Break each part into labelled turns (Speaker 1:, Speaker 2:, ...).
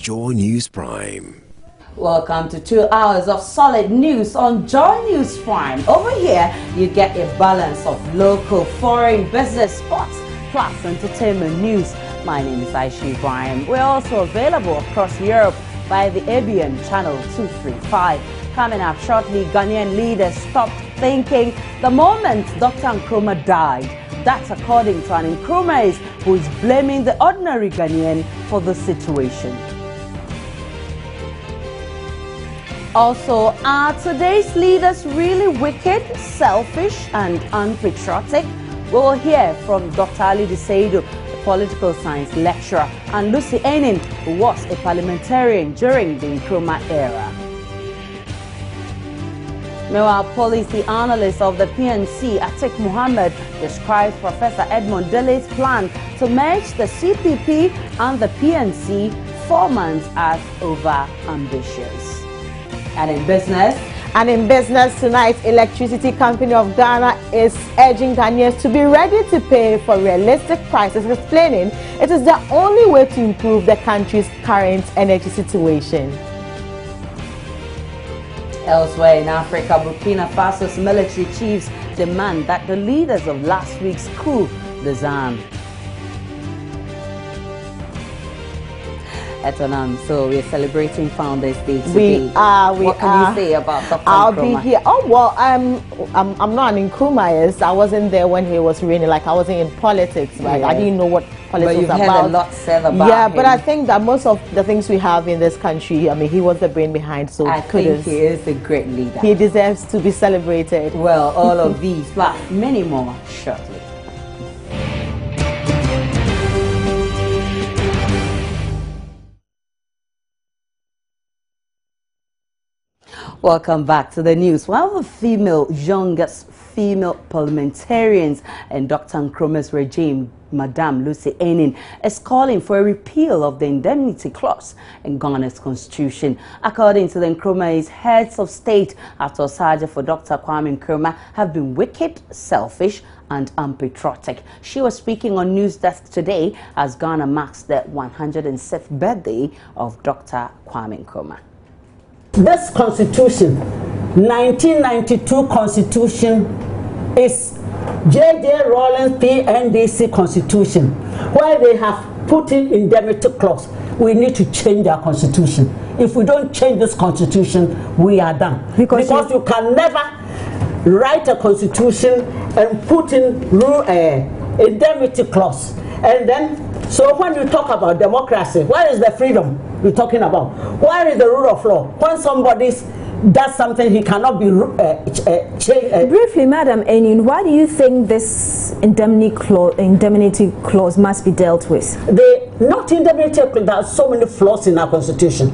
Speaker 1: Joy News Prime.
Speaker 2: Welcome to 2 hours of solid news on Joy News Prime. Over here, you get a balance of local, foreign, business, sports, plus entertainment news. My name is Aisha Ibrahim. We're also available across Europe by the ABN channel 235. Coming up shortly, Ghanaian leaders stopped thinking the moment Dr. Nkrumah died. That's according to an Nkrumahese who is blaming the ordinary Ghanaian for the situation. Also, are today's leaders really wicked, selfish and unpatriotic? We'll hear from Dr. Ali Desaido, a political science lecturer, and Lucy Enin, who was a parliamentarian during the Nkrumah era. Meanwhile, policy analyst of the PNC, Atik Mohammed, describes Professor Edmond Dele's plan to merge the CPP and the PNC 4 months as over-ambitious. And in business tonight, Electricity Company of Ghana is urging Ghanaians to be ready to pay for realistic prices, explaining it is the only way to improve the country's current energy situation. Elsewhere in Africa, Burkina Faso's military chiefs demand that the leaders of last week's coup disarm. Etonam, so we're celebrating Founders Day today. What can you say about Dr.
Speaker 3: I'll
Speaker 2: Nkrumah?
Speaker 3: be here. Oh well, I'm not an Nkrumahist. I wasn't there when he was reigning. Like I wasn't in politics, right?
Speaker 2: Yes.
Speaker 3: I didn't know what politics
Speaker 2: But you've
Speaker 3: was
Speaker 2: heard
Speaker 3: about.
Speaker 2: a lot said about
Speaker 3: yeah,
Speaker 2: him.
Speaker 3: but I think that most of the things we have in this country, I mean, he was the brain behind. So
Speaker 2: I think he is a great leader.
Speaker 3: He deserves to be celebrated.
Speaker 2: Well, all of these, but many more shortly. Welcome back to the news. One of the youngest female parliamentarians in Dr. Nkrumah's regime, Madame Lucy Enin, is calling for a repeal of the indemnity clause in Ghana's constitution. According to the Nkrumah's heads of state, after Osaja for Dr. Kwame Nkrumah have been wicked, selfish and unpatriotic. She was speaking on News Desk today as Ghana marks the 106th birthday of Dr. Kwame Nkrumah.
Speaker 4: This constitution, 1992 constitution, is J.J. Rawlings PNDC constitution, where they have put in indemnity clause. We need to change our constitution. If we don't change this constitution, we are done. Because you can never write a constitution and put in indemnity clause. And then, so when you talk about democracy, where is the freedom we're talking about? Where is the rule of law? When somebody does something, he cannot be changed.
Speaker 5: Briefly, Madam Enin, why do you think this indemnity clause must be dealt with?
Speaker 4: Not indemnity clause. There are so many flaws in our constitution.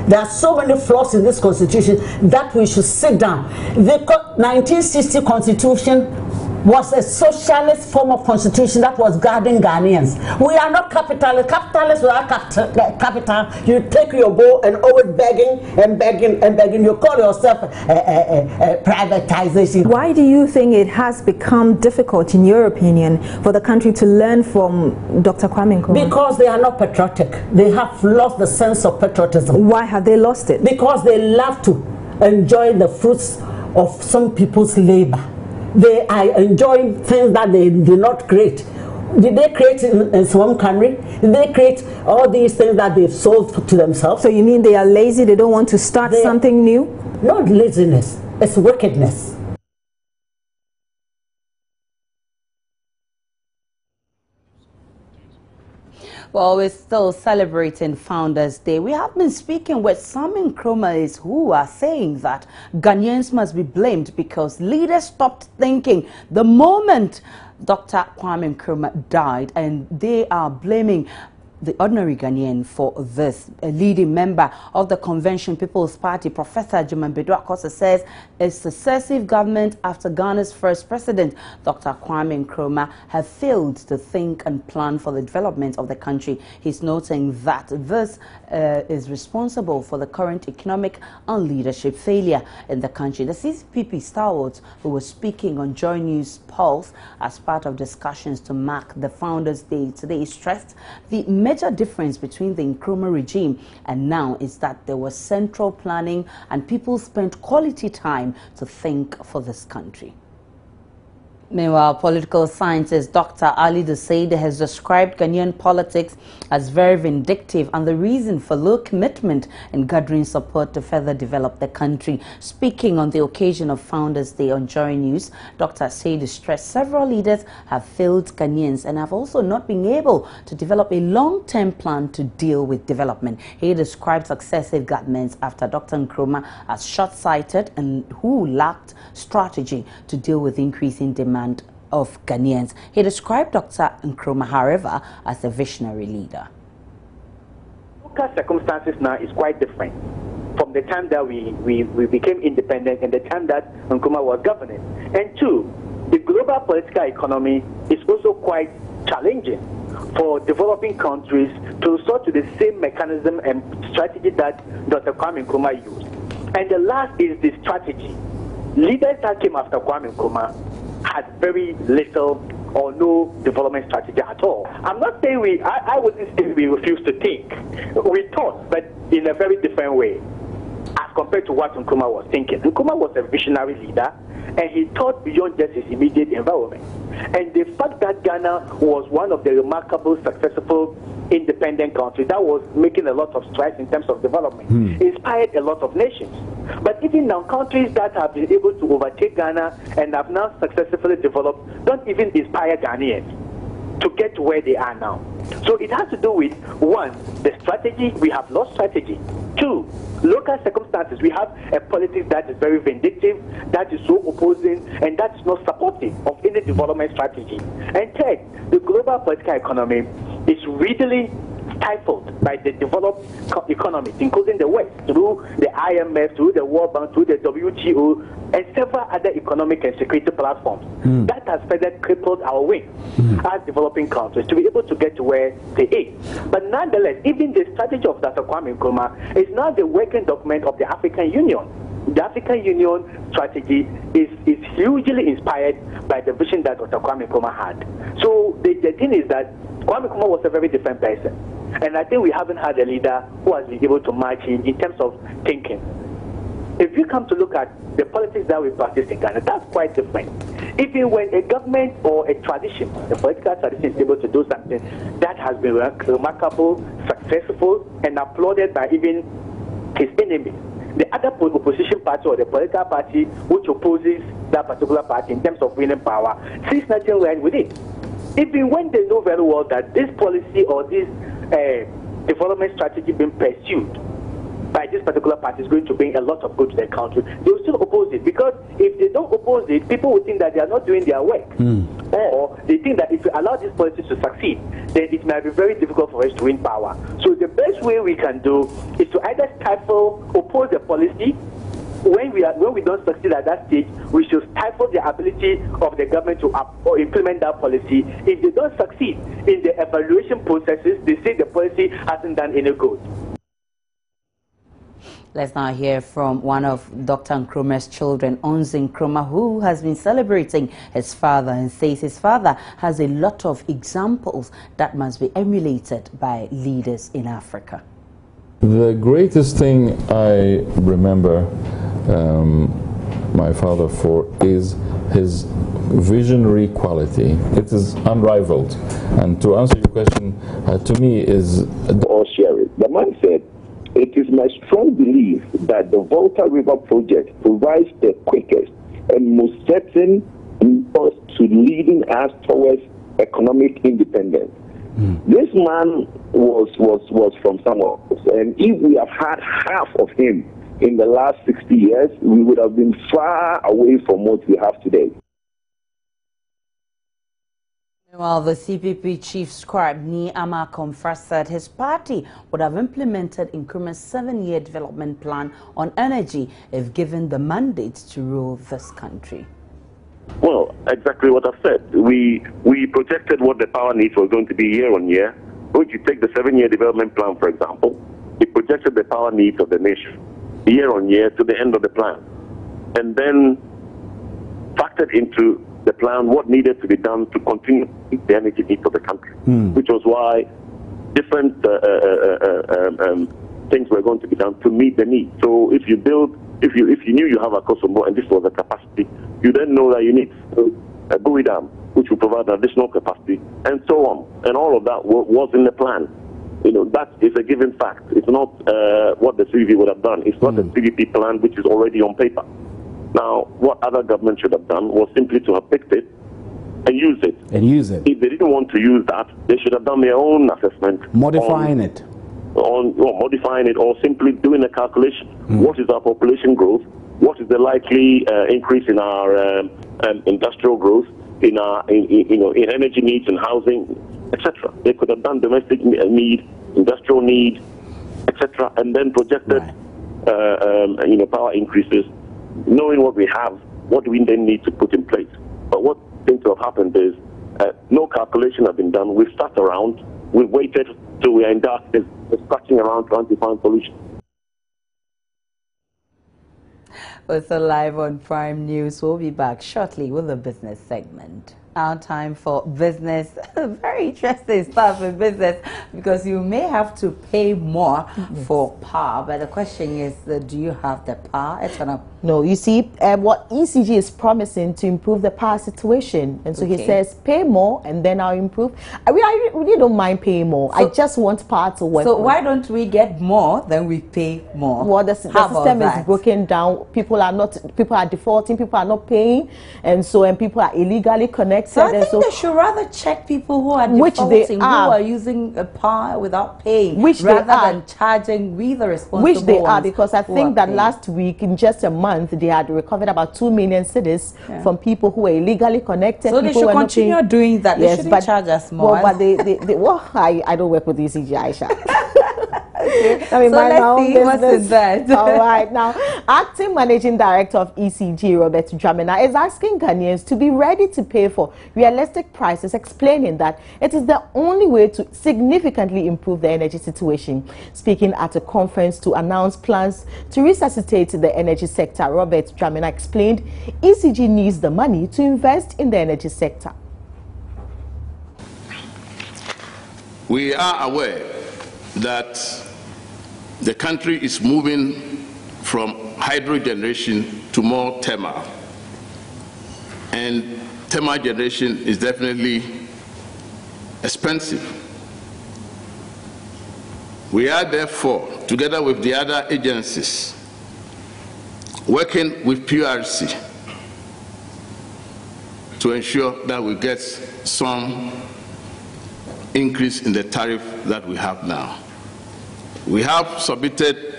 Speaker 4: There are so many flaws in this constitution that we should sit down. The 1960 constitution was a socialist form of constitution that was guarding Ghanaians. We are not capitalists. Capitalists without capital, you take your bow and always begging and begging and begging. You call yourself privatization.
Speaker 5: Why do you think it has become difficult, in your opinion, for the country to learn from Dr. Kwame Nkrumah?
Speaker 4: Because they are not patriotic. They have lost the sense of patriotism.
Speaker 5: Why have they lost it?
Speaker 4: Because they love to enjoy the fruits of some people's labor. They are enjoying things that they did not create. Did they create in some country? Did they create all these things that they've sold to themselves?
Speaker 5: So you mean they are lazy, they don't want to start something new?
Speaker 4: Not laziness, it's wickedness.
Speaker 2: Well, we're still celebrating Founders Day. We have been speaking with some Nkrumahs who are saying that Ghanaians must be blamed because leaders stopped thinking the moment Dr. Kwame Nkrumah died, and they are blaming the ordinary Ghanaian for this. A leading member of the Convention People's Party, Professor Ghana.Video, says a successive government after Ghana's first president, Dr. Kwame Nkrumah, have failed to think and plan for the development of the country. He's noting that this is responsible for the current economic and leadership failure in the country. The CPP stalwart, who was speaking on Joy News Pulse as part of discussions to mark the Founders Day today, stressed the major difference between the Nkrumah regime and now is that there was central planning and people spent quality time to think for this country. Meanwhile, political scientist Dr. Ali Dusaide has described Ghanaian politics as very vindictive and the reason for low commitment in gathering support to further develop the country. Speaking on the occasion of Founders Day on Joy News, Dr. Dusaide stressed several leaders have failed Ghanaians and have also not been able to develop a long-term plan to deal with development. He described successive governments after Dr. Nkrumah as short-sighted and who lacked strategy to deal with increasing demand of Ghanaians. He described Dr. Nkrumah, however, as a visionary leader.
Speaker 1: Local circumstances now is quite different from the time that we became independent and the time that Nkrumah was governing. And two, the global political economy is also quite challenging for developing countries to resort to the same mechanism and strategy that Dr. Kwame Nkrumah used. And the last is the strategy. Leaders that came after Kwame Nkrumah had very little or no development strategy at all. I'm not saying I wouldn't say we refused to think. We thought, but in a very different way as compared to what Nkrumah was thinking. Nkrumah was a visionary leader and he thought beyond just his immediate environment. And the fact that Ghana was one of the remarkable, successful, independent countries that was making a lot of strides in terms of development inspired a lot of nations. But even now, countries that have been able to overtake Ghana and have now successfully developed don't even inspire Ghanaians to get to where they are now. So it has to do with, one, the strategy. We have lost strategy. Two, local circumstances. We have a politics that is very vindictive, that is so opposing, and that is not supportive of any development strategy. And third, the global political economy is really stifled by the developed economies, including the West, through the IMF, through the World Bank, through the WTO, and several other economic and security platforms. That has further crippled our wings as developing countries to be able to get to where they are. But nonetheless, even the strategy of Dr. Kwame Nkrumah is now the working document of the African Union. The African Union strategy is hugely inspired by the vision that Dr. Kwame Nkrumah had. So the thing is that Kwame Nkrumah was a very different person. And I think we haven't had a leader who has been able to match him in terms of thinking. If you come to look at the politics that we practice in Ghana, that's quite different. Even when a government or a tradition, a political tradition is able to do something that has been remarkable, successful, and applauded by even his enemies, the other opposition party or the political party which opposes that particular party in terms of winning power sees nothing wrong with it. Even when they know very well that this policy or this development strategy being pursued by this particular party is going to bring a lot of good to the country, they will still oppose it, because if they don't oppose it, people will think that they are not doing their work. Or they think that if we allow this policy to succeed, then it might be very difficult for us to win power. So the best way we can do is to either stifle, oppose the policy. When we don't succeed at that stage, we should stifle the ability of the government to implement that policy. If they don't succeed in the evaluation processes, they say the policy hasn't done any good.
Speaker 2: Let's now hear from one of Dr. Nkrumah's children, Onzi Nkrumah, who has been celebrating his father and says his father has a lot of examples that must be emulated by leaders in Africa.
Speaker 6: The greatest thing I remember my father for is his visionary quality. It is unrivaled. And to answer your question, to me is...
Speaker 7: Or share it. The man said, "It is my strong belief that the Volta River project provides the quickest and most certain means to leading us towards economic independence." This man was from somewhere else, and if we have had half of him in the last 60 years, we would have been far away from what we have today.
Speaker 2: Well, the CPP chief scribe Ni Ama Komfra said his party would have implemented Nkrumah's 7-year development plan on energy if given the mandate to rule this country.
Speaker 7: Well, exactly what I've said. We projected what the power needs were going to be year on year. When you take the 7-year development plan, for example, it projected the power needs of the nation year on year to the end of the plan, and then factored into the plan what needed to be done to continue the energy needs of the country, which was why different things were going to be done to meet the need. So if you knew you have a Kosovo and this was the capacity, you then know that you need a buoy dam, which will provide additional capacity, and so on. And all of that was in the plan. You know, that is a given fact. It's not what the CVP would have done. It's not the CVP plan, which is already on paper. Now, what other government should have done was simply to have picked it and used it. If they didn't want to use that, they should have done their own assessment.
Speaker 8: Modifying it,
Speaker 7: or simply doing a calculation. What is our population growth? What is the likely increase in our industrial growth, in our in energy needs and housing, etc. They could have done domestic need, industrial need, etc., and then projected power increases. Knowing what we have, what do we then need to put in place? But what seems to have happened is no calculation has been done. We've sat around, we've waited till we are in darkness, scratching around trying to find solutions.
Speaker 2: Also live on Prime News. We'll be back shortly with the business segment. Now time for business. Very interesting stuff in business, because you may have to pay more for power. But the question is, do you have the power?
Speaker 3: No, you see, what ECG is promising to improve the power situation. And so he says, pay more and then I'll improve. I really don't mind paying more. So, I just want power to work.
Speaker 2: So why don't we get more than we pay more?
Speaker 3: Well, the system is broken down. People are defaulting, people are not paying. And people are illegally connected.
Speaker 2: So I think they should rather check people who are defaulting, who are using power without paying, rather than charging we the responsible
Speaker 3: Which they are,
Speaker 2: ones,
Speaker 3: because I think that last week, in just a month, they had recovered about 2 million cedis from people who were illegally connected.
Speaker 2: So they should continue doing that. They shouldn't charge us more.
Speaker 3: Well, but I don't work with ECG, Aisha.
Speaker 2: So let's see what's in that.
Speaker 3: All right, now, Acting Managing Director of ECG, Robert Dramina, is asking Ghanaians to be ready to pay for realistic prices, explaining that it is the only way to significantly improve the energy situation. Speaking at a conference to announce plans to resuscitate the energy sector, Robert Dramina explained ECG needs the money to invest in the energy sector.
Speaker 9: We are aware that the country is moving from hydro generation to more thermal. And thermal generation is definitely expensive. We are therefore, together with the other agencies, working with PRC to ensure that we get some increase in the tariff that we have now. We have submitted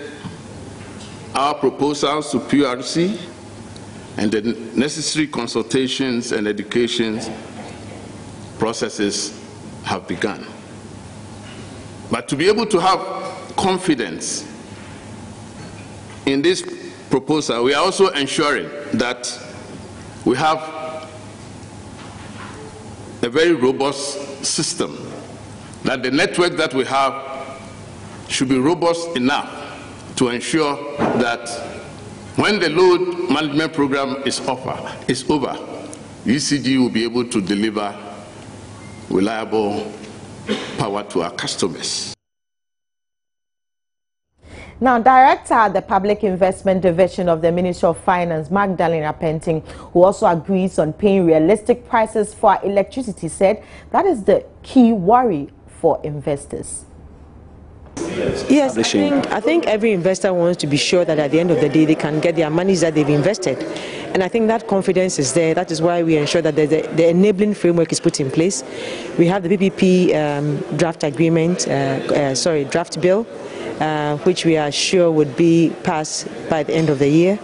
Speaker 9: our proposals to PRC, and the necessary consultations and education processes have begun. But to be able to have confidence in this proposal, we are also ensuring that we have a very robust system, that the network that we have should be robust enough to ensure that when the load management program is over, ECG will be able to deliver reliable power to our customers.
Speaker 3: Now, Director at the Public Investment Division of the Ministry of Finance, Magdalena Penting, who also agrees on paying realistic prices for electricity, said that is the key worry for investors.
Speaker 10: Yes, I think every investor wants to be sure that at the end of the day they can get their monies that they've invested. And I think that confidence is there. That is why we ensure that the enabling framework is put in place. We have the PPP draft bill, which we are sure would be passed by the end of the year.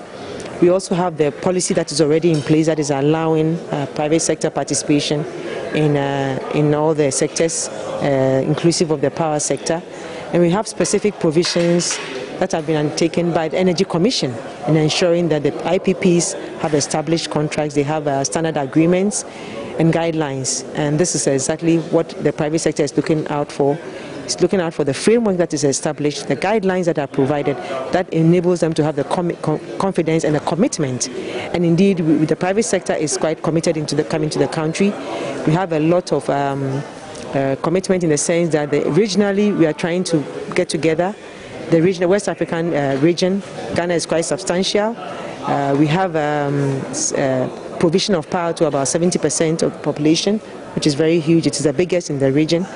Speaker 10: We also have the policy that is already in place that is allowing private sector participation in all the sectors, inclusive of the power sector. And we have specific provisions that have been undertaken by the Energy Commission in ensuring that the IPPs have established contracts, they have standard agreements and guidelines. And this is exactly what the private sector is looking out for. It's looking out for the framework that is established, the guidelines that are provided, that enables them to have the confidence and the commitment. And indeed, the private sector is quite committed into coming to the country. We have a lot of commitment in the sense that regionally we are trying to get together. The region, the West African region, Ghana is quite substantial. We have provision of power to about 70% of the population, which is very huge. It is the biggest in the region,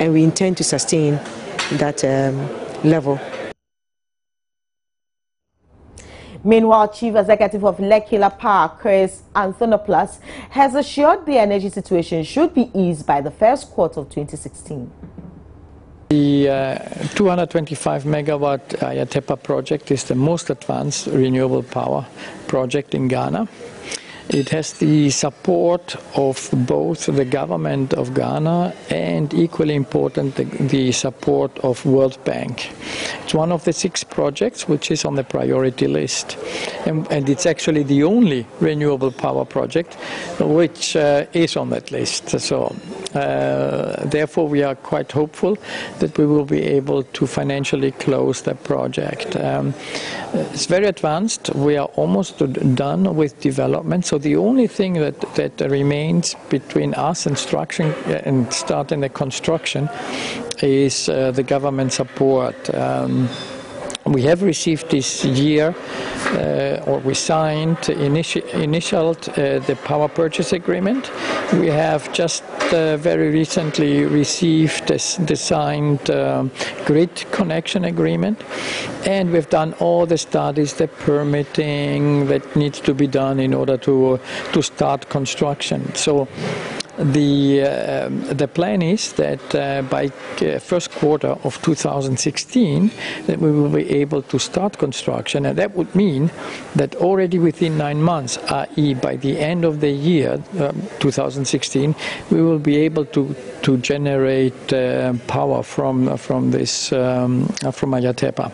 Speaker 10: and we intend to sustain that level.
Speaker 3: Meanwhile, Chief Executive of Lekila Power, Chris Anthonopoulos, has assured the energy situation should be eased by the first quarter of 2016.
Speaker 8: The 225 megawatt Ayatepa project is the most advanced renewable power project in Ghana. It has the support of both the government of Ghana and, equally important, the support of World Bank. It's one of the 6 projects which is on the priority list, and it's actually the only renewable power project which is on that list. So therefore we are quite hopeful that we will be able to financially close the project. It's very advanced. We are almost done with development, so the only thing that remains between us and starting the construction is the government support. We have received this year, or we signed, initialed the power purchase agreement. We have just very recently received the signed grid connection agreement, and we've done all the studies, the permitting that needs to be done in order to start construction. So the plan is that by first quarter of 2016 that we will be able to start construction, and that would mean that already within 9 months, i.e. by the end of the year 2016, we will be able to generate power from Ayatepa.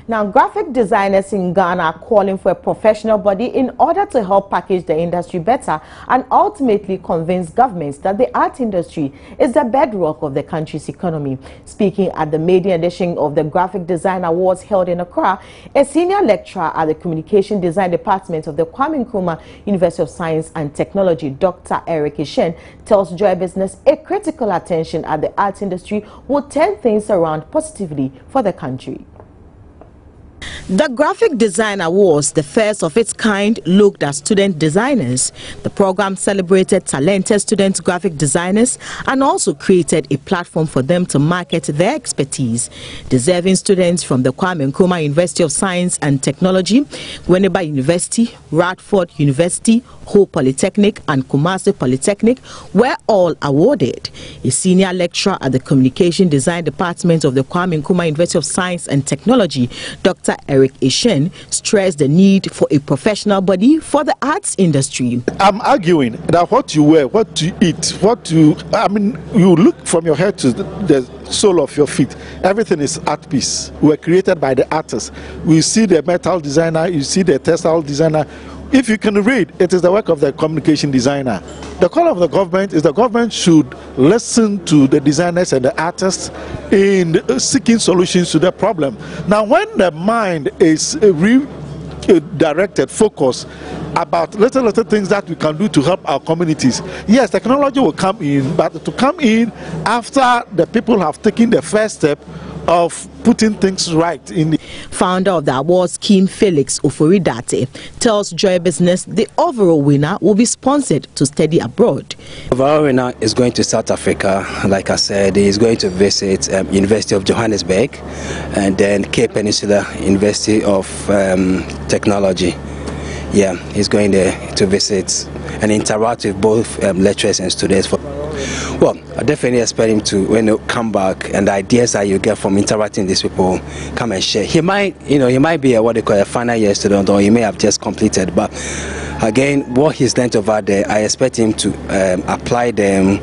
Speaker 3: Now, graphic designers in Ghana are calling for a professional body in order to help package the industry better and ultimately convince governments that the art industry is the bedrock of the country's economy. Speaking at the maiden edition of the Graphic Design Awards held in Accra, a senior lecturer at the Communication Design Department of the Kwame Nkrumah University of Science and Technology, Dr. Eric Ishen, tells Joy Business a critical attention at the art industry will turn things around positively for the country. The Graphic Design Awards, the first of its kind, looked at student designers. The program celebrated talented student graphic designers and also created a platform for them to market their expertise. Deserving students from the Kwame Nkrumah University of Science and Technology, Winneba University, Radford University, Ho Polytechnic and Kumasi Polytechnic were all awarded. A senior lecturer at the Communication Design Department of the Kwame Nkrumah University of Science and Technology, Dr. Eric Ishen, stressed the need for a professional body for the arts industry.
Speaker 11: I'm arguing that what you wear, what you eat, you look from your head to the sole of your feet. Everything is art piece. We're created by the artists. We see the metal designer, you see the textile designer. If you can read, it is the work of the communication designer. The call of the government is the government should listen to the designers and the artists in seeking solutions to the problem. Now, when the mind is redirected, focused about little things that we can do to help our communities, yes, technology will come in, but to come in after the people have taken the first step of putting things right in the
Speaker 3: founder of the award scheme, Felix Oforidate, tells Joy Business the overall winner will be sponsored to study abroad.
Speaker 12: The overall winner is going to South Africa. Like I said, he is going to visit University of Johannesburg and then Cape Peninsula University of Technology. Yeah, he's going there to visit and interact with both lecturers and students. Well, I definitely expect him to, when you come back, and the ideas that you get from interacting with these people, come and share. He might be what they call a final year student, or he may have just completed. But again, what he's learned over there, I expect him to apply them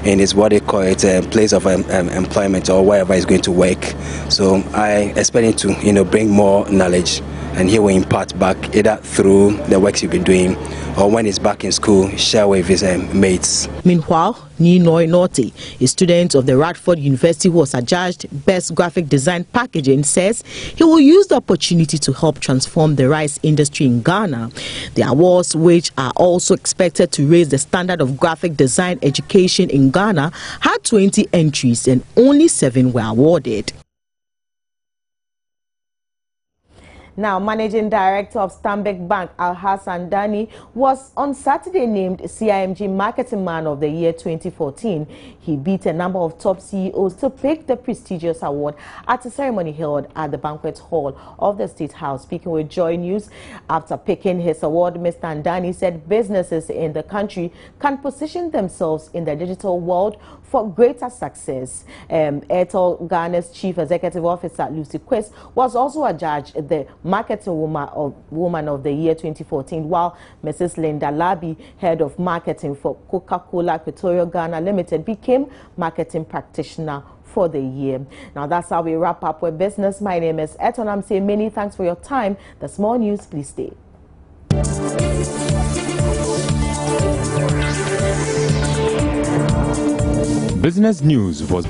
Speaker 12: in his what they call it place of employment or wherever he's going to work. So I expect him to bring more knowledge and he will impart back either through the works he's been doing or when he's back in school, share with his mates.
Speaker 3: Meanwhile, Ninoy Norte, a student of the Radford University who was adjudged Best Graphic Design Packaging, says he will use the opportunity to help transform the rice industry in Ghana. The awards, which are also expected to raise the standard of graphic design education in Ghana, had 20 entries and only 7 were awarded. Now, Managing Director of Stanbic Bank, Alhassan Dani, was on Saturday named CIMG Marketing Man of the Year 2014. He beat a number of top CEOs to pick the prestigious award at a ceremony held at the banquet hall of the State House. Speaking with Joy News, after picking his award, Mr. Ndani said businesses in the country can position themselves in the digital world for greater success. Airtel Ghana's Chief Executive Officer, Lucy Quest, was also adjudged the Marketing Woman of the Year 2014, while Mrs. Linda Labi, Head of Marketing for Coca-Cola Equatorial Ghana Limited, became Marketing Practitioner for the year. Now, that's how we wrap up with business. My name is Eton. I'm saying many thanks for your time. The small news, please stay.
Speaker 13: Business News was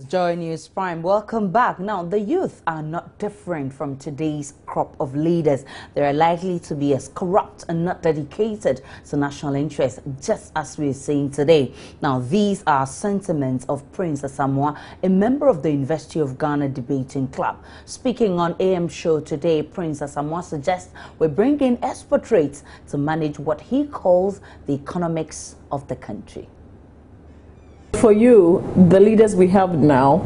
Speaker 2: Joy News Prime. Welcome back. Now, the youth are not different from today's crop of leaders. They are likely to be as corrupt and not dedicated to national interests, just as we're seeing today. Now, these are sentiments of Prince Asamoah, a member of the University of Ghana Debating Club. Speaking on AM Show today, Prince Asamoah suggests we bring in expert rates to manage what he calls the economics of the country.
Speaker 14: For you, the leaders we have now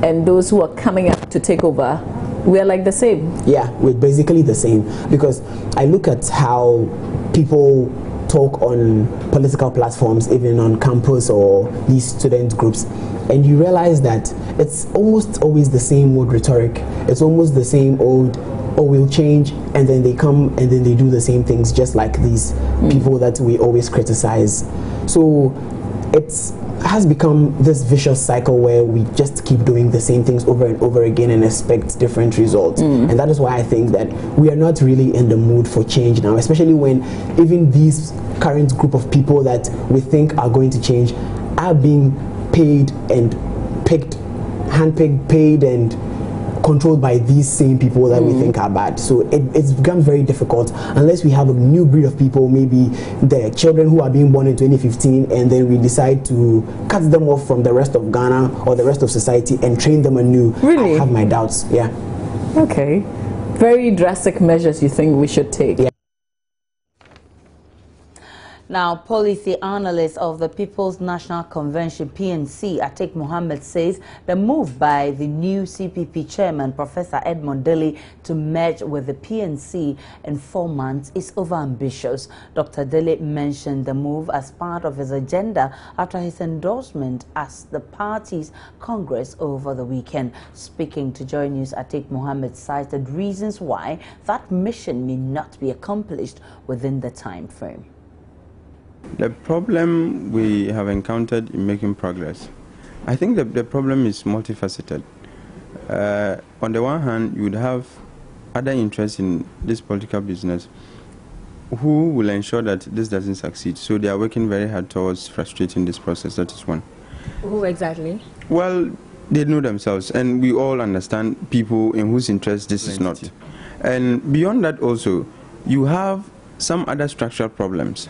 Speaker 14: and those who are coming up to take over, we are like the same.
Speaker 15: Yeah, we're basically the same, because I look at how people talk on political platforms, even on campus or these student groups, and you realize that it's almost always the same old rhetoric. It's almost the same old, oh, we'll change, and then they come and then they do the same things, just like these people that we always criticize. So it's has become this vicious cycle where we just keep doing the same things over and over again and expect different results. And that is why I think that we are not really in the mood for change now, especially when even these current group of people that we think are going to change are being paid and picked, handpicked, paid and controlled by these same people that we think are bad. So it's become very difficult unless we have a new breed of people, maybe the children who are being born in 2015, and then we decide to cut them off from the rest of Ghana or the rest of society and train them anew. Really? I have my doubts, yeah.
Speaker 14: Okay. Very drastic measures you think we should take?
Speaker 15: Yeah.
Speaker 2: Now, policy analyst of the People's National Convention, PNC, Atik Mohammed, says the move by the new CPP chairman, Professor Edmond Dele, to merge with the PNC in 4 months is overambitious. Dr. Dele mentioned the move as part of his agenda after his endorsement as the party's Congress over the weekend. Speaking to Joy News, Atik Mohammed cited reasons why that mission may not be accomplished within the time frame.
Speaker 16: The problem we have encountered in making progress, I think the problem is multifaceted. On the one hand, you would have other interests in this political business who will ensure that this doesn't succeed. So they are working very hard towards frustrating this process. That is one.
Speaker 14: Who exactly?
Speaker 16: Well, they know themselves, and we all understand people in whose interest this is not. And beyond that also, you have some other structural problems.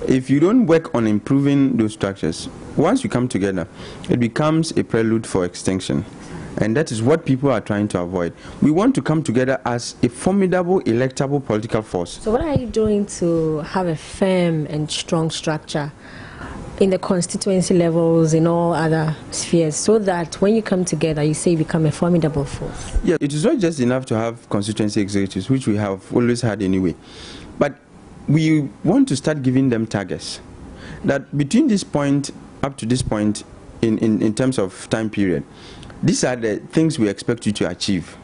Speaker 16: If you don't work on improving those structures, once you come together, it becomes a prelude for extinction. And that is what people are trying to avoid. We want to come together as a formidable, electable political force.
Speaker 17: So what are you doing to have a firm and strong structure in the constituency levels, in all other spheres, so that when you come together, you say you become a formidable force?
Speaker 16: Yeah, it is not just enough to have constituency executives, which we have always had anyway. But we want to start giving them targets that between this point up to this point in terms of time period, these are the things we expect you to achieve.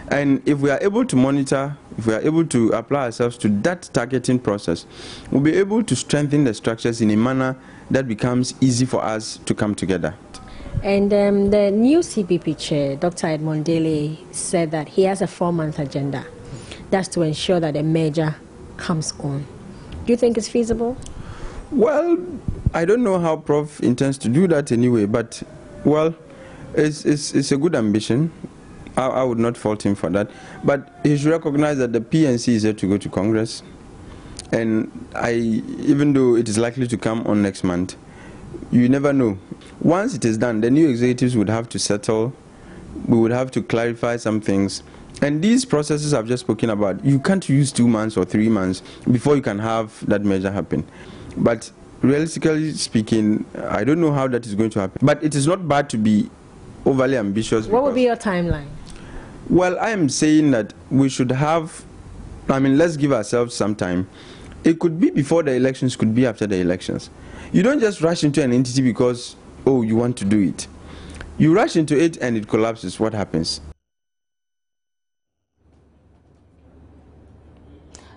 Speaker 16: And if we are able to monitor, if we are able to apply ourselves to that targeting process, we'll be able to strengthen the structures in a manner that becomes easy for us to come together.
Speaker 17: And the new CPP chair, Dr. Edmond Daly, said that he has a 4-month agenda. That's to ensure that a merger comes on. Do you think it's feasible?
Speaker 16: Well, I don't know how Prof intends to do that anyway, but, well, it's a good ambition. I would not fault him for that. But he should recognize that the PNC is yet to go to Congress. And even though it is likely to come on next month, you never know. Once it is done, the new executives would have to settle. We would have to clarify some things. And these processes I've just spoken about, you can't use 2 months or 3 months before you can have that measure happen. But realistically speaking, I don't know how that is going to happen. But it is not bad to be overly ambitious.
Speaker 17: What would be your timeline?
Speaker 16: Well, I am saying that we should have, let's give ourselves some time. It could be before the elections, could be after the elections. You don't just rush into an entity because, oh, you want to do it. You rush into it and it collapses. What happens?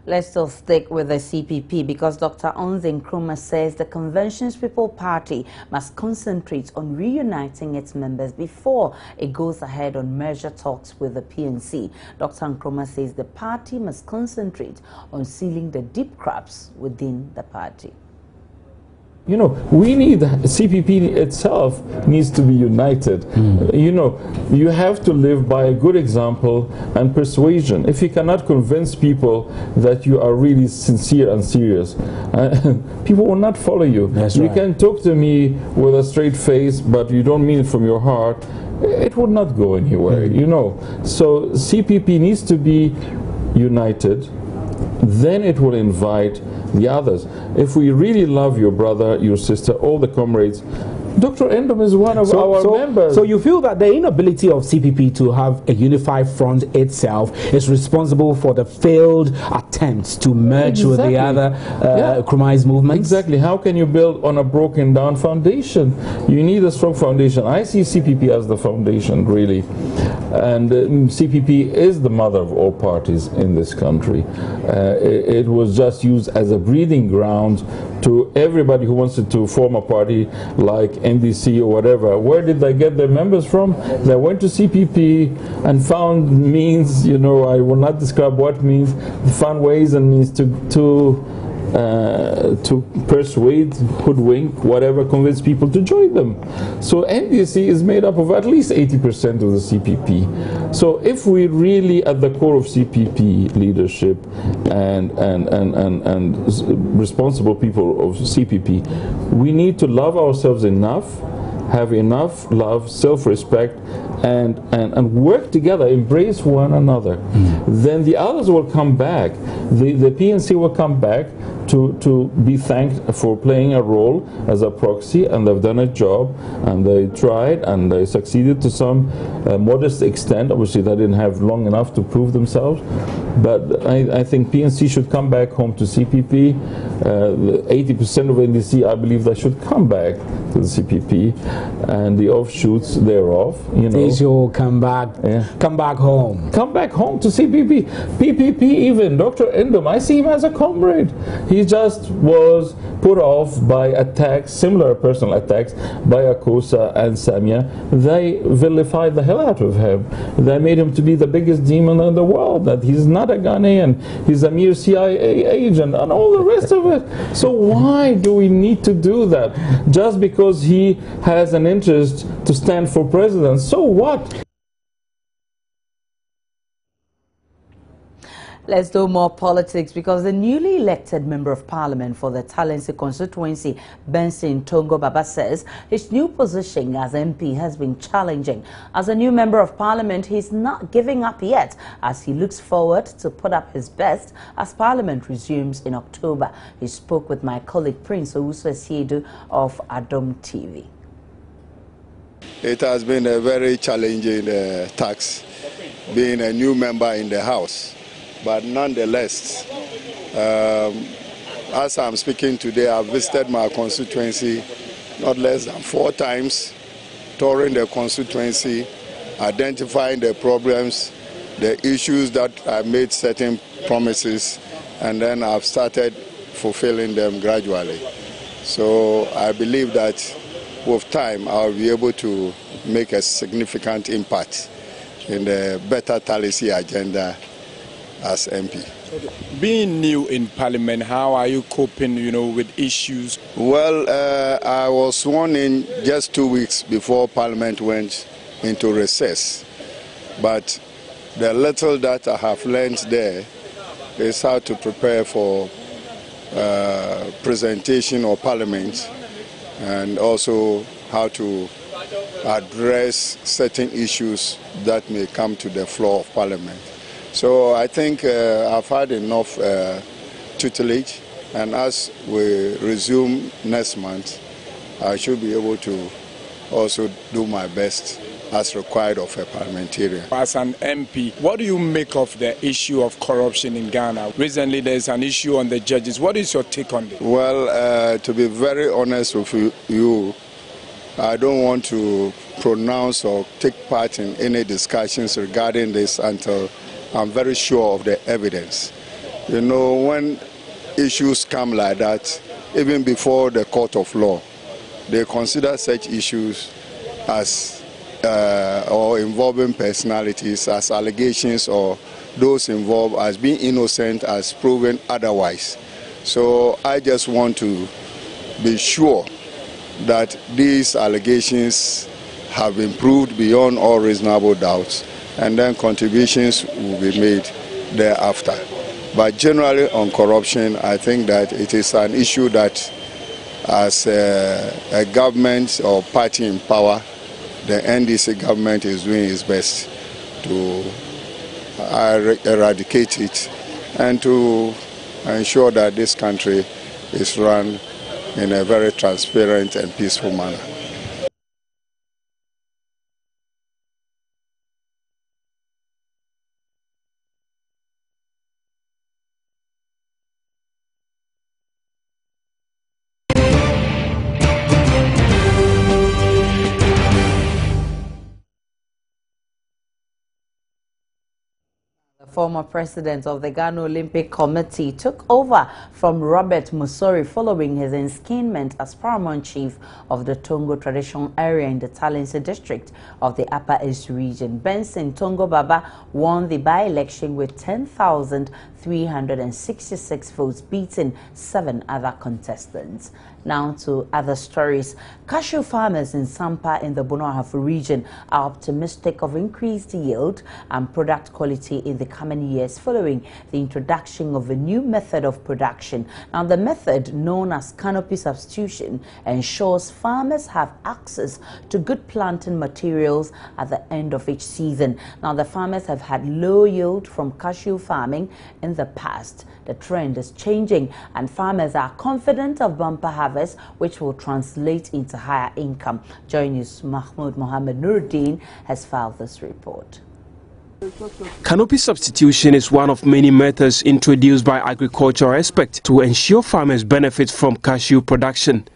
Speaker 2: Let's still stick with the CPP because Dr. Onze Nkrumah says the Convention's People Party must concentrate on reuniting its members before it goes ahead on merger talks with the PNC. Dr. Nkrumah says the party must concentrate on sealing the deep cracks within the party.
Speaker 6: You know, we need, CPP itself needs to be united. You know, you have to live by a good example and persuasion. If you cannot convince people that you are really sincere and serious, people will not follow you. You can talk to me with a straight face, but you don't mean it from your heart. It would not go anywhere, you know. So CPP needs to be united. Then it will invite the others. If we really love your brother, your sister, all the comrades, Dr. Endom is one of our members.
Speaker 15: So you feel that the inability of CPP to have a unified front itself is responsible for the failed attempts to merge with the other Nkrumah's movements?
Speaker 6: Exactly. How can you build on a broken down foundation? You need a strong foundation. I see CPP as the foundation, really. And CPP is the mother of all parties in this country. It was just used as a breeding ground to everybody who wants to form a party like NDC or whatever. Where did they get their members from? They went to CPP and found means, you know, I will not describe what means, found ways and means to persuade, hoodwink, whatever, convince people to join them. So NDC is made up of at least 80% of the CPP. So if we really at the core of CPP leadership and responsible people of CPP, we need to love ourselves enough, have enough love, self-respect, and work together, embrace one another. Then the others will come back. The PNC will come back to be thanked for playing a role as a proxy, and they've done a job, and they tried, and they succeeded to some modest extent. Obviously, they didn't have long enough to prove themselves, but I think PNC should come back home to CPP. 80% of NDC, I believe, they should come back to the CPP, and the offshoots thereof, you know.
Speaker 15: They should come back home.
Speaker 6: Come back home to CPP. PPP even, Dr. Endom, I see him as a comrade. He just was put off by attacks, similar personal attacks, by Akosa and Samia. They vilified the hell out of him. They made him to be the biggest demon in the world, that he's not a Ghanaian, he's a mere CIA agent, and all the rest of it. So why do we need to do that? Just because he has an interest to stand for president, so what?
Speaker 2: Let's do more politics because the newly elected Member of Parliament for the Talensi constituency, Benson Tongo Baba, says his new position as MP has been challenging. As a new Member of Parliament, he's not giving up yet as he looks forward to put up his best as Parliament resumes in October. He spoke with my colleague Prince Owusu Esiedu of Adom TV.
Speaker 18: It has been a very challenging task being a new member in the House. But nonetheless, as I'm speaking today, I've visited my constituency not less than 4 times, touring the constituency, identifying the problems, the issues that I made certain promises, and then I've started fulfilling them gradually. So I believe that with time, I'll be able to make a significant impact in the better policy agenda as MP.
Speaker 19: Okay. Being new in Parliament, how are you coping, with issues?
Speaker 18: Well, I was sworn in just 2 weeks before Parliament went into recess. But the little that I have learned there is how to prepare for presentation of Parliament, and also how to address certain issues that may come to the floor of Parliament. So I think I've had enough tutelage, and as we resume next month, I should be able to also do my best as required of a parliamentarian.
Speaker 19: As an MP, what do you make of the issue of corruption in Ghana? Recently there's an issue on the judges. What is your take on this?
Speaker 18: Well, to be very honest with you, I don't want to pronounce or take part in any discussions regarding this until I'm very sure of the evidence. When issues come like that, even before the court of law, they consider such issues as or involving personalities as allegations, or those involved as being innocent as proven otherwise. So I just want to be sure that these allegations have been proved beyond all reasonable doubts, and then contributions will be made thereafter. But generally on corruption, I think that it is an issue that as a government or party in power, the NDC government is doing its best to eradicate it and to ensure that this country is run in a very transparent and peaceful manner.
Speaker 2: The former president of the Ghana Olympic Committee took over from Robert Musori following his enskinment as paramount chief of the Tongo traditional area in the Talensi district of the Upper East region. Benson Tongo Baba won the by-election with 10,366 votes, beating 7 other contestants. Now to other stories. Cashew farmers in Sampa in the Bono-Ahafo region are optimistic of increased yield and product quality in the coming years following the introduction of a new method of production. Now the method, known as canopy substitution, ensures farmers have access to good planting materials at the end of each season. Now the farmers have had low yield from cashew farming in the past. The trend is changing and farmers are confident of bumper harvest, which will translate into higher income. Joy News Mahmoud Mohammed Nuruddin has filed this report.
Speaker 20: Canopy substitution is one of many methods introduced by agricultural experts to ensure farmers benefit from cashew production.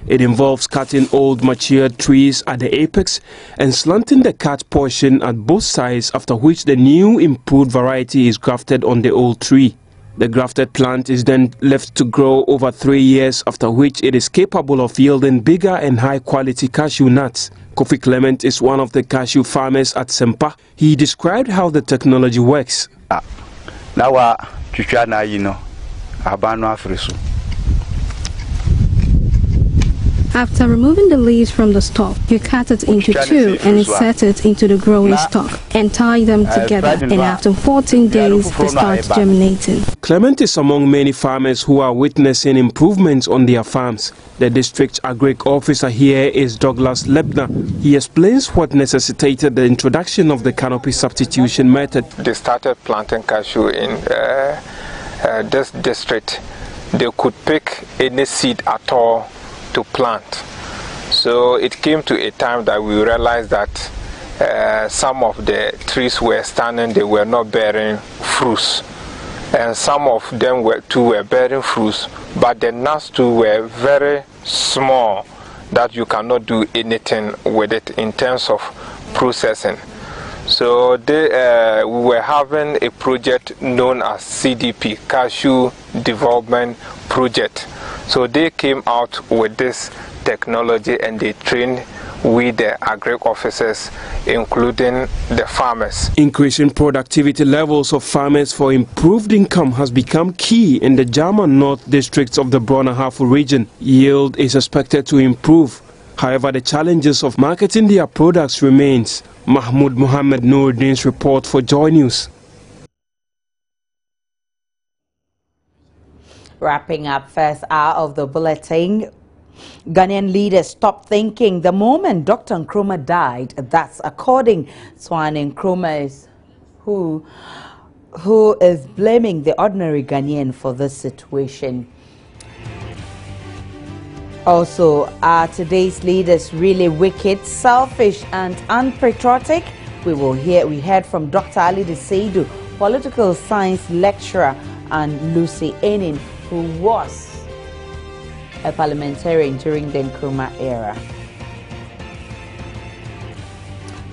Speaker 20: It involves cutting old matured trees at the apex and slanting the cut portion at both sides, after which the new improved variety is grafted on the old tree. The grafted plant is then left to grow over 3 years, after which it is capable of yielding bigger and high-quality cashew nuts. Kofi Clement is one of the cashew farmers at Sempa. He described how the technology works.
Speaker 21: After removing the leaves from the stalk, you cut it into 2 and insert it into the growing stalk and tie them together, and after 14 days they start germinating.
Speaker 20: Clement is among many farmers who are witnessing improvements on their farms. The district agric officer here is Douglas Lebner. He explains what necessitated the introduction of the canopy substitution method.
Speaker 22: They started planting cashew in this district. They could pick any seed at all to plant. So it came to a time that we realized that some of the trees were standing, they were not bearing fruits, and some of them were bearing fruits, but the nuts too were very small that you cannot do anything with it in terms of processing. So we were having a project known as CDP, Cashew Development Project. So they came out with this technology, and they train with the agri officers, including the farmers.
Speaker 20: Increasing productivity levels of farmers for improved income has become key in the German North districts of the Brona-Hafu region. Yield is expected to improve. However, the challenges of marketing their products remains. Mahmoud Mohammed Nouruddin's report for Joy News.
Speaker 2: Wrapping up first hour of the bulletin, Ghanaian leaders stopped thinking the moment Dr. Nkrumah died. That's according to an Nkrumah who is blaming the ordinary Ghanaian for this situation. Also, are today's leaders really wicked, selfish and unpatriotic? We heard from Dr. Ali Desaidu, political science lecturer, and Lucy Enin, who was a parliamentarian during the Nkrumah era.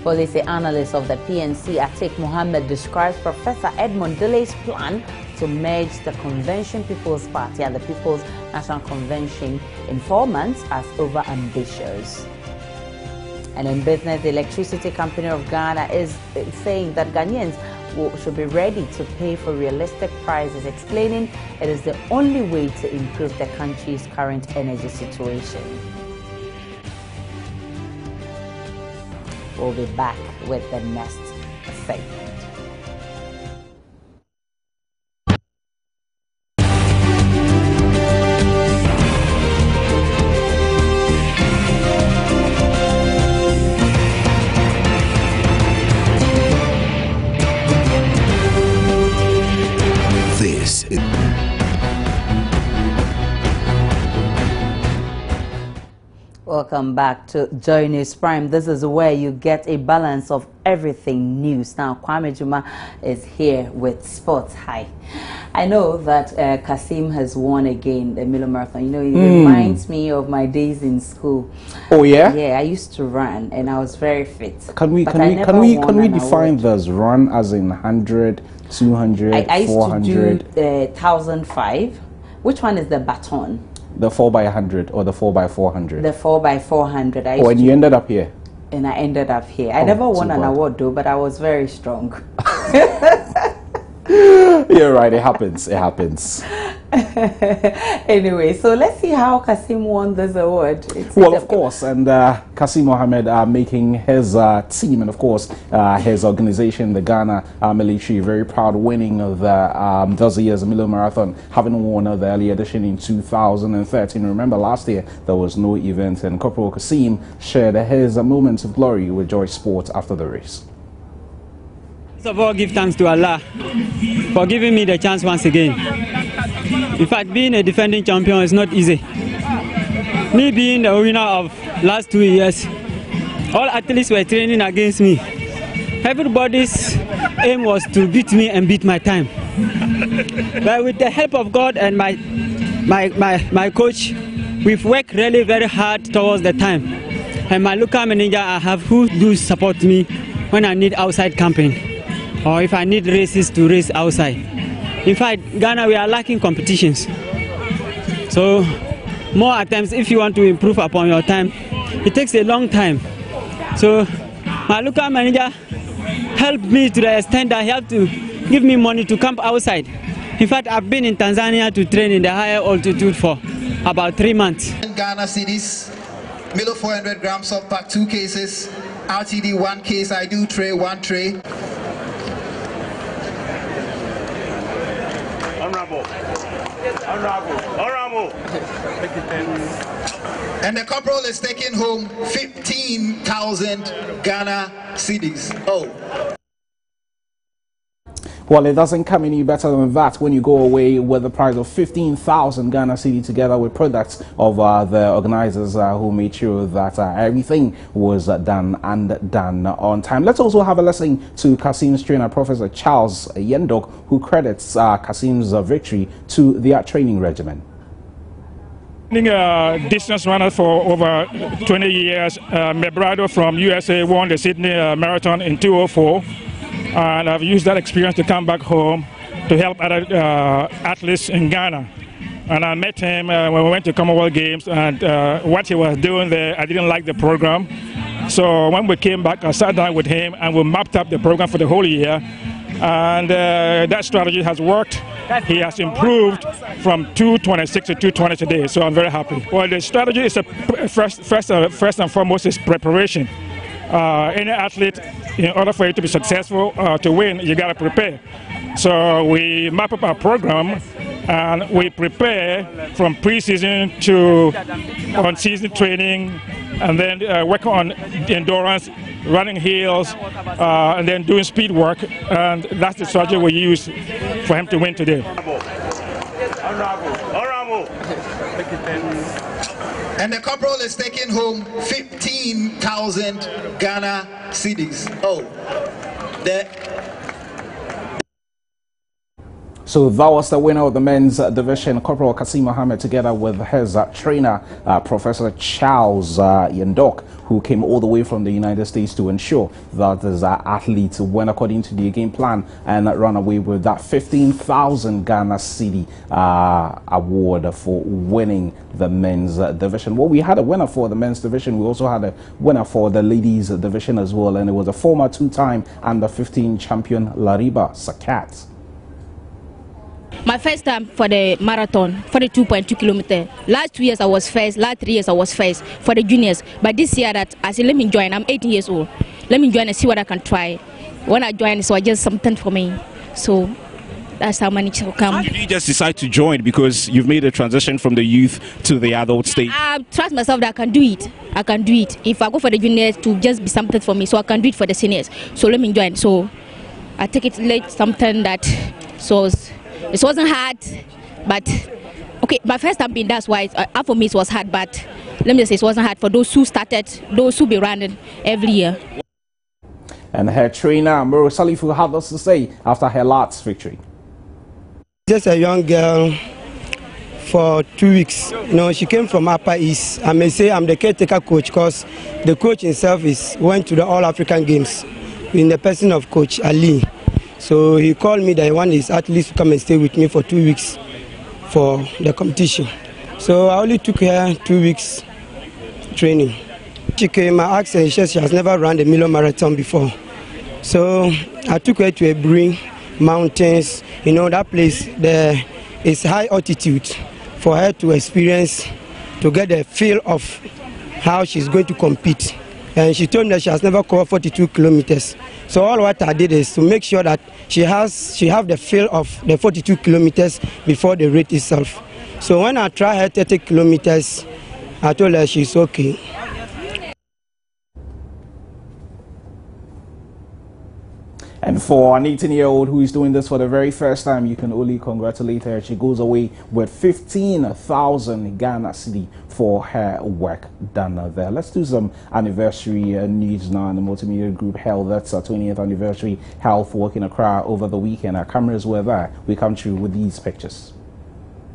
Speaker 2: Policy analyst of the PNC, Atik Mohammed, describes Professor Edmond Dele's plan to merge the Convention People's Party and the People's National Convention in 4 months as over-ambitious. And in business, the Electricity Company of Ghana is saying that Ghanaians should be ready to pay for realistic prices, explaining it is the only way to improve the country's current energy situation. We'll be back with the next segment. Welcome back to Joy News Prime. This is where you get a balance of everything news. Now, Kwame Juma is here with Sports. Hi. I know that Kasim has won again the Milo Marathon. You know, it reminds me of my days in school.
Speaker 4: Oh yeah?
Speaker 2: Yeah, I used to run and I was very fit.
Speaker 4: Can we define this run as in 100, 200,
Speaker 2: I used
Speaker 4: 400?
Speaker 2: to do 1,005. Which one is the baton?
Speaker 4: The 4x100 or the 4x400?
Speaker 2: The 4x400.
Speaker 4: Oh, and you ended up here?
Speaker 2: And I ended up here. I never won an award though, but I was very strong.
Speaker 4: You're right, it happens. It happens.
Speaker 2: Anyway, so let's see how Kasim won this award.
Speaker 4: Well, of course, and Kasim Mohammed making his team and, of course, his organization, the Ghana military, very proud winning of this year's Milo Marathon, having won the early edition in 2013. Remember, last year there was no event, and Corporal Kasim shared his moments of glory with Joy Sport after the race.
Speaker 5: First of all, give thanks to Allah for giving me the chance once again. In fact, being a defending champion is not easy. Me being the winner of last 2 years, all athletes were training against me. Everybody's aim was to beat me and beat my time. But with the help of God and my coach, we've worked really very hard towards the time. And my local manager I have who do support me when I need outside camping, or if I need races to race outside. In fact, Ghana, we are lacking competitions. So, more attempts, if you want to improve upon your time, it takes a long time. So, my local manager helped me to the extent that he had to give me money to camp outside. In fact, I've been in Tanzania to train in the higher altitude for about 3 months.
Speaker 23: Ghana cities, Milo 400 grams of pack 2 cases, RTD 1 case, I do tray 1 tray. Honorable. And the corporal is taking home 15,000 Ghana cedis. Oh.
Speaker 4: Well, it doesn't come any better than that when you go away with the prize of 15,000 Ghana cedi together with products of the organizers who made sure that everything was done on time. Let's also have a listen to Kasim's trainer, Professor Charles Yendok, who credits Kasim's victory to their training regimen.
Speaker 24: Being a distance runner for over 20 years, my brother from USA won the Sydney Marathon in 2004. And I've used that experience to come back home to help other athletes in Ghana. And I met him when we went to Commonwealth Games, and what he was doing there, I didn't like the program. So when we came back, I sat down with him and we mapped up the program for the whole year. And that strategy has worked. He has improved from 226 to 220 today, so I'm very happy. Well, the strategy is first and foremost is preparation. Any athlete, in order for you to be successful, to win, you got to prepare. So we map up our program and we prepare from pre-season to on-season training, and then work on endurance, running hills, and then doing speed work, and that's the strategy we use for him to win today.
Speaker 23: And the corporal is taking home 15,000 Ghana cedis.
Speaker 4: So that was the winner of the men's division, Corporal Kasim Mohammed, together with his trainer, Professor Charles Yendok, who came all the way from the United States to ensure that his athletes went according to the game plan and run away with that 15,000 Ghana cedi award for winning the men's division. Well, we had a winner for the men's division. We also had a winner for the ladies division as well, and it was a former two-time under-15 champion, Lariba Sakat.
Speaker 1: My first time for the marathon, 42.2 kilometers. Last 2 years I was first, last 3 years I was first for the juniors. But this year that I said, let me join, I'm 18 years old. Let me join and see what I can try. When I joined, so I just something for me. So that's how I managed to come.
Speaker 7: Did you just decide to join because you've made a transition from the youth to the adult stage?
Speaker 1: I trust myself that I can do it. I can do it. If I go for the juniors, to just be something for me, so I can do it for the seniors. So let me join. So I take it late, something that it wasn't hard, but okay, my first time being, that's why for me it was hard, but let me just say it wasn't hard for those who started, those who be running every year.
Speaker 4: And her trainer, Muro Salifu, had us to say after her last victory.
Speaker 9: Just a young girl for 2 weeks. You know, she came from Upper East. I may say I'm the caretaker coach because the coach himself went to the All African Games in the person of Coach Ali. So he called me that he wanted his athletes to come and stay with me for 2 weeks for the competition. So I only took her 2 weeks training. She came, I asked her, she said she has never run the Milo Marathon before. So I took her to a Bring Mountains. You know, that place there is high altitude for her to experience, to get a feel of how she's going to compete. And she told me that she has never covered 42 kilometers. So all what I did is to make sure that she have the feel of the 42 kilometers before the race itself. So when I tried her 30 kilometers, I told her she's okay.
Speaker 4: And for an 18-year-old who is doing this for the very first time, you can only congratulate her. She goes away with 15,000 Ghana cedi for her work done there. Let's do some anniversary news now. The multimedia group held that's our 20th anniversary health walk in Accra over the weekend. Our cameras were there. We come through with these pictures.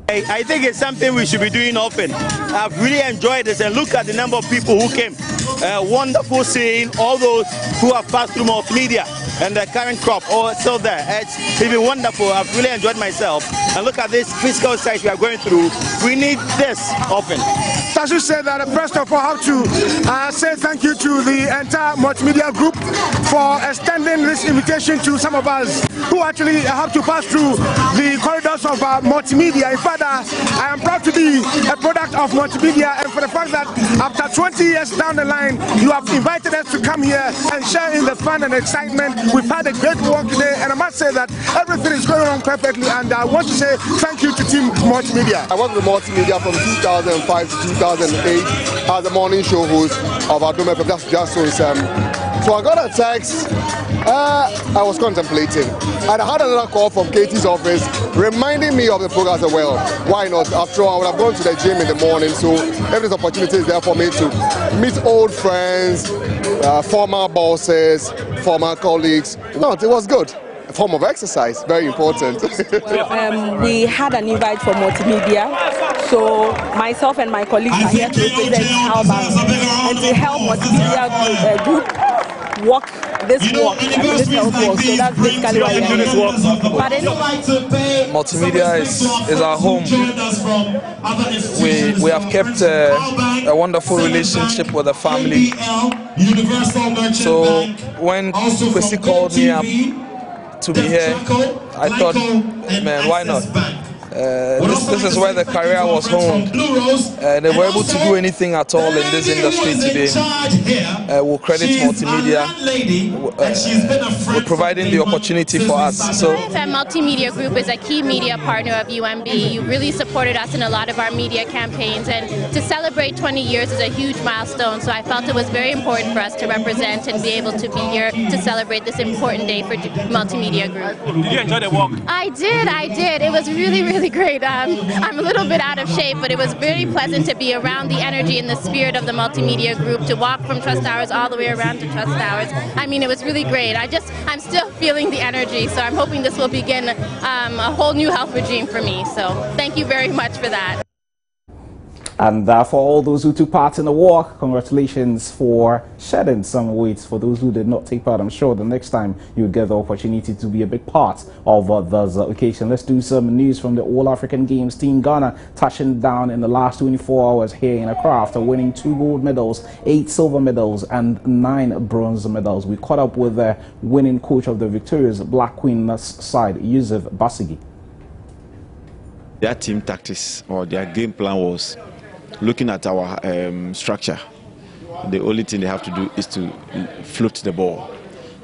Speaker 10: I think it's something we should be doing often. I've really enjoyed this, and look at the number of people who came. Wonderful seeing all those who have passed through multimedia and the current crop all still there. It's been wonderful. I've really enjoyed myself. And look at this physical exercise we are going through. We need this often.
Speaker 25: Tashu said that first of all, I have to say thank you to the entire multimedia group for extending this invitation to some of us who actually have to pass through the corridors of multimedia. In fact, I am proud to be a product of multimedia, and for the fact that after 20 years down the line, you have invited us to come here and share in the fun and excitement. We've had a great walk today, and I must say that everything is going on perfectly, and I want to say thank you to Team Multimedia.
Speaker 26: I worked with Multimedia from 2005 to 2008 as a morning show host of Adome FM. That's just so I got a text. I was contemplating, and I had another call from Katie's office reminding me of the program as well. Why not? After all, I would have gone to the gym in the morning, so every opportunity is there for me to meet old friends, former bosses, former colleagues. No, it was good. A form of exercise, very important.
Speaker 27: We had an invite for multimedia, so myself and my colleagues are here to represent our bank and to help multimedia group walk this walk, I mean, this health walk. So that's basically why we are here. Pardon?
Speaker 3: Multimedia is our home. We have kept a wonderful relationship with the family. So when Kwesi called me up to be here, I thought, man, why not? This is where the career was honed. They were able to do anything at all in this industry today. We'll credit Multimedia with providing the opportunity for us. So,
Speaker 8: IFM Multimedia Group is a key media partner of UMB. You really supported us in a lot of our media campaigns, and to celebrate 20 years is a huge milestone. So I felt it was very important for us to represent and be able to be here to celebrate this important day for Multimedia Group.
Speaker 24: Did you enjoy the walk?
Speaker 8: I did. It was really great. I'm a little bit out of shape, but it was very pleasant to be around the energy and the spirit of the Multimedia Group, to walk from Trust Towers all the way around to Trust Towers. I mean, it was really great. I'm still feeling the energy, so I'm hoping this will begin a whole new health regime for me. So thank you very much for that.
Speaker 4: And for all those who took part in the walk, congratulations for shedding some weight. For those who did not take part, I'm sure the next time you'll get the opportunity to be a big part of this occasion. Let's do some news from the All-African Games. Team Ghana touching down in the last 24 hours here in Accra after winning 2 gold medals, 8 silver medals and 9 bronze medals. We caught up with the winning coach of the victorious Black Queens side, Yusuf Basigi.
Speaker 11: Their team tactics or their game plan was looking at our structure. The only thing they have to do is to float the ball,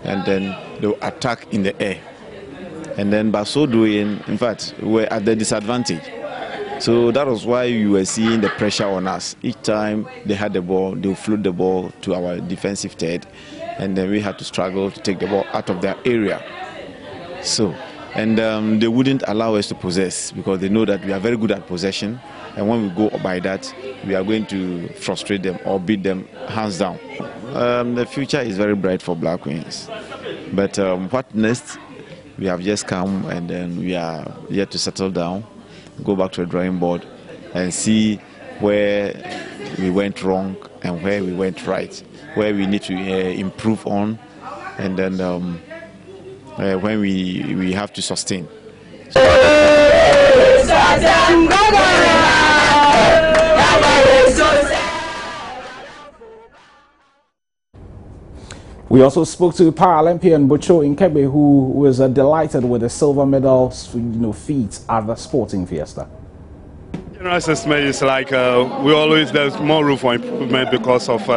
Speaker 11: and then they'll attack in the air. And then by so doing, in fact, we're at the disadvantage. So that was why you were seeing the pressure on us. Each time they had the ball, they'll float the ball to our defensive third, and then we had to struggle to take the ball out of their area. So, and they wouldn't allow us to possess because they know that we are very good at possession. And when we go by that, we are going to frustrate them or beat them hands down. The future is very bright for Black Queens. But what next? We have just come, and then we are yet to settle down, go back to the drawing board and see where we went wrong and where we went right, where we need to improve on, and then when we have to sustain.
Speaker 4: We also spoke to Paralympian Bocho Nkebe, who was delighted with the silver medals, feat at the sporting fiesta.
Speaker 12: General assessment is like there's more room for improvement because of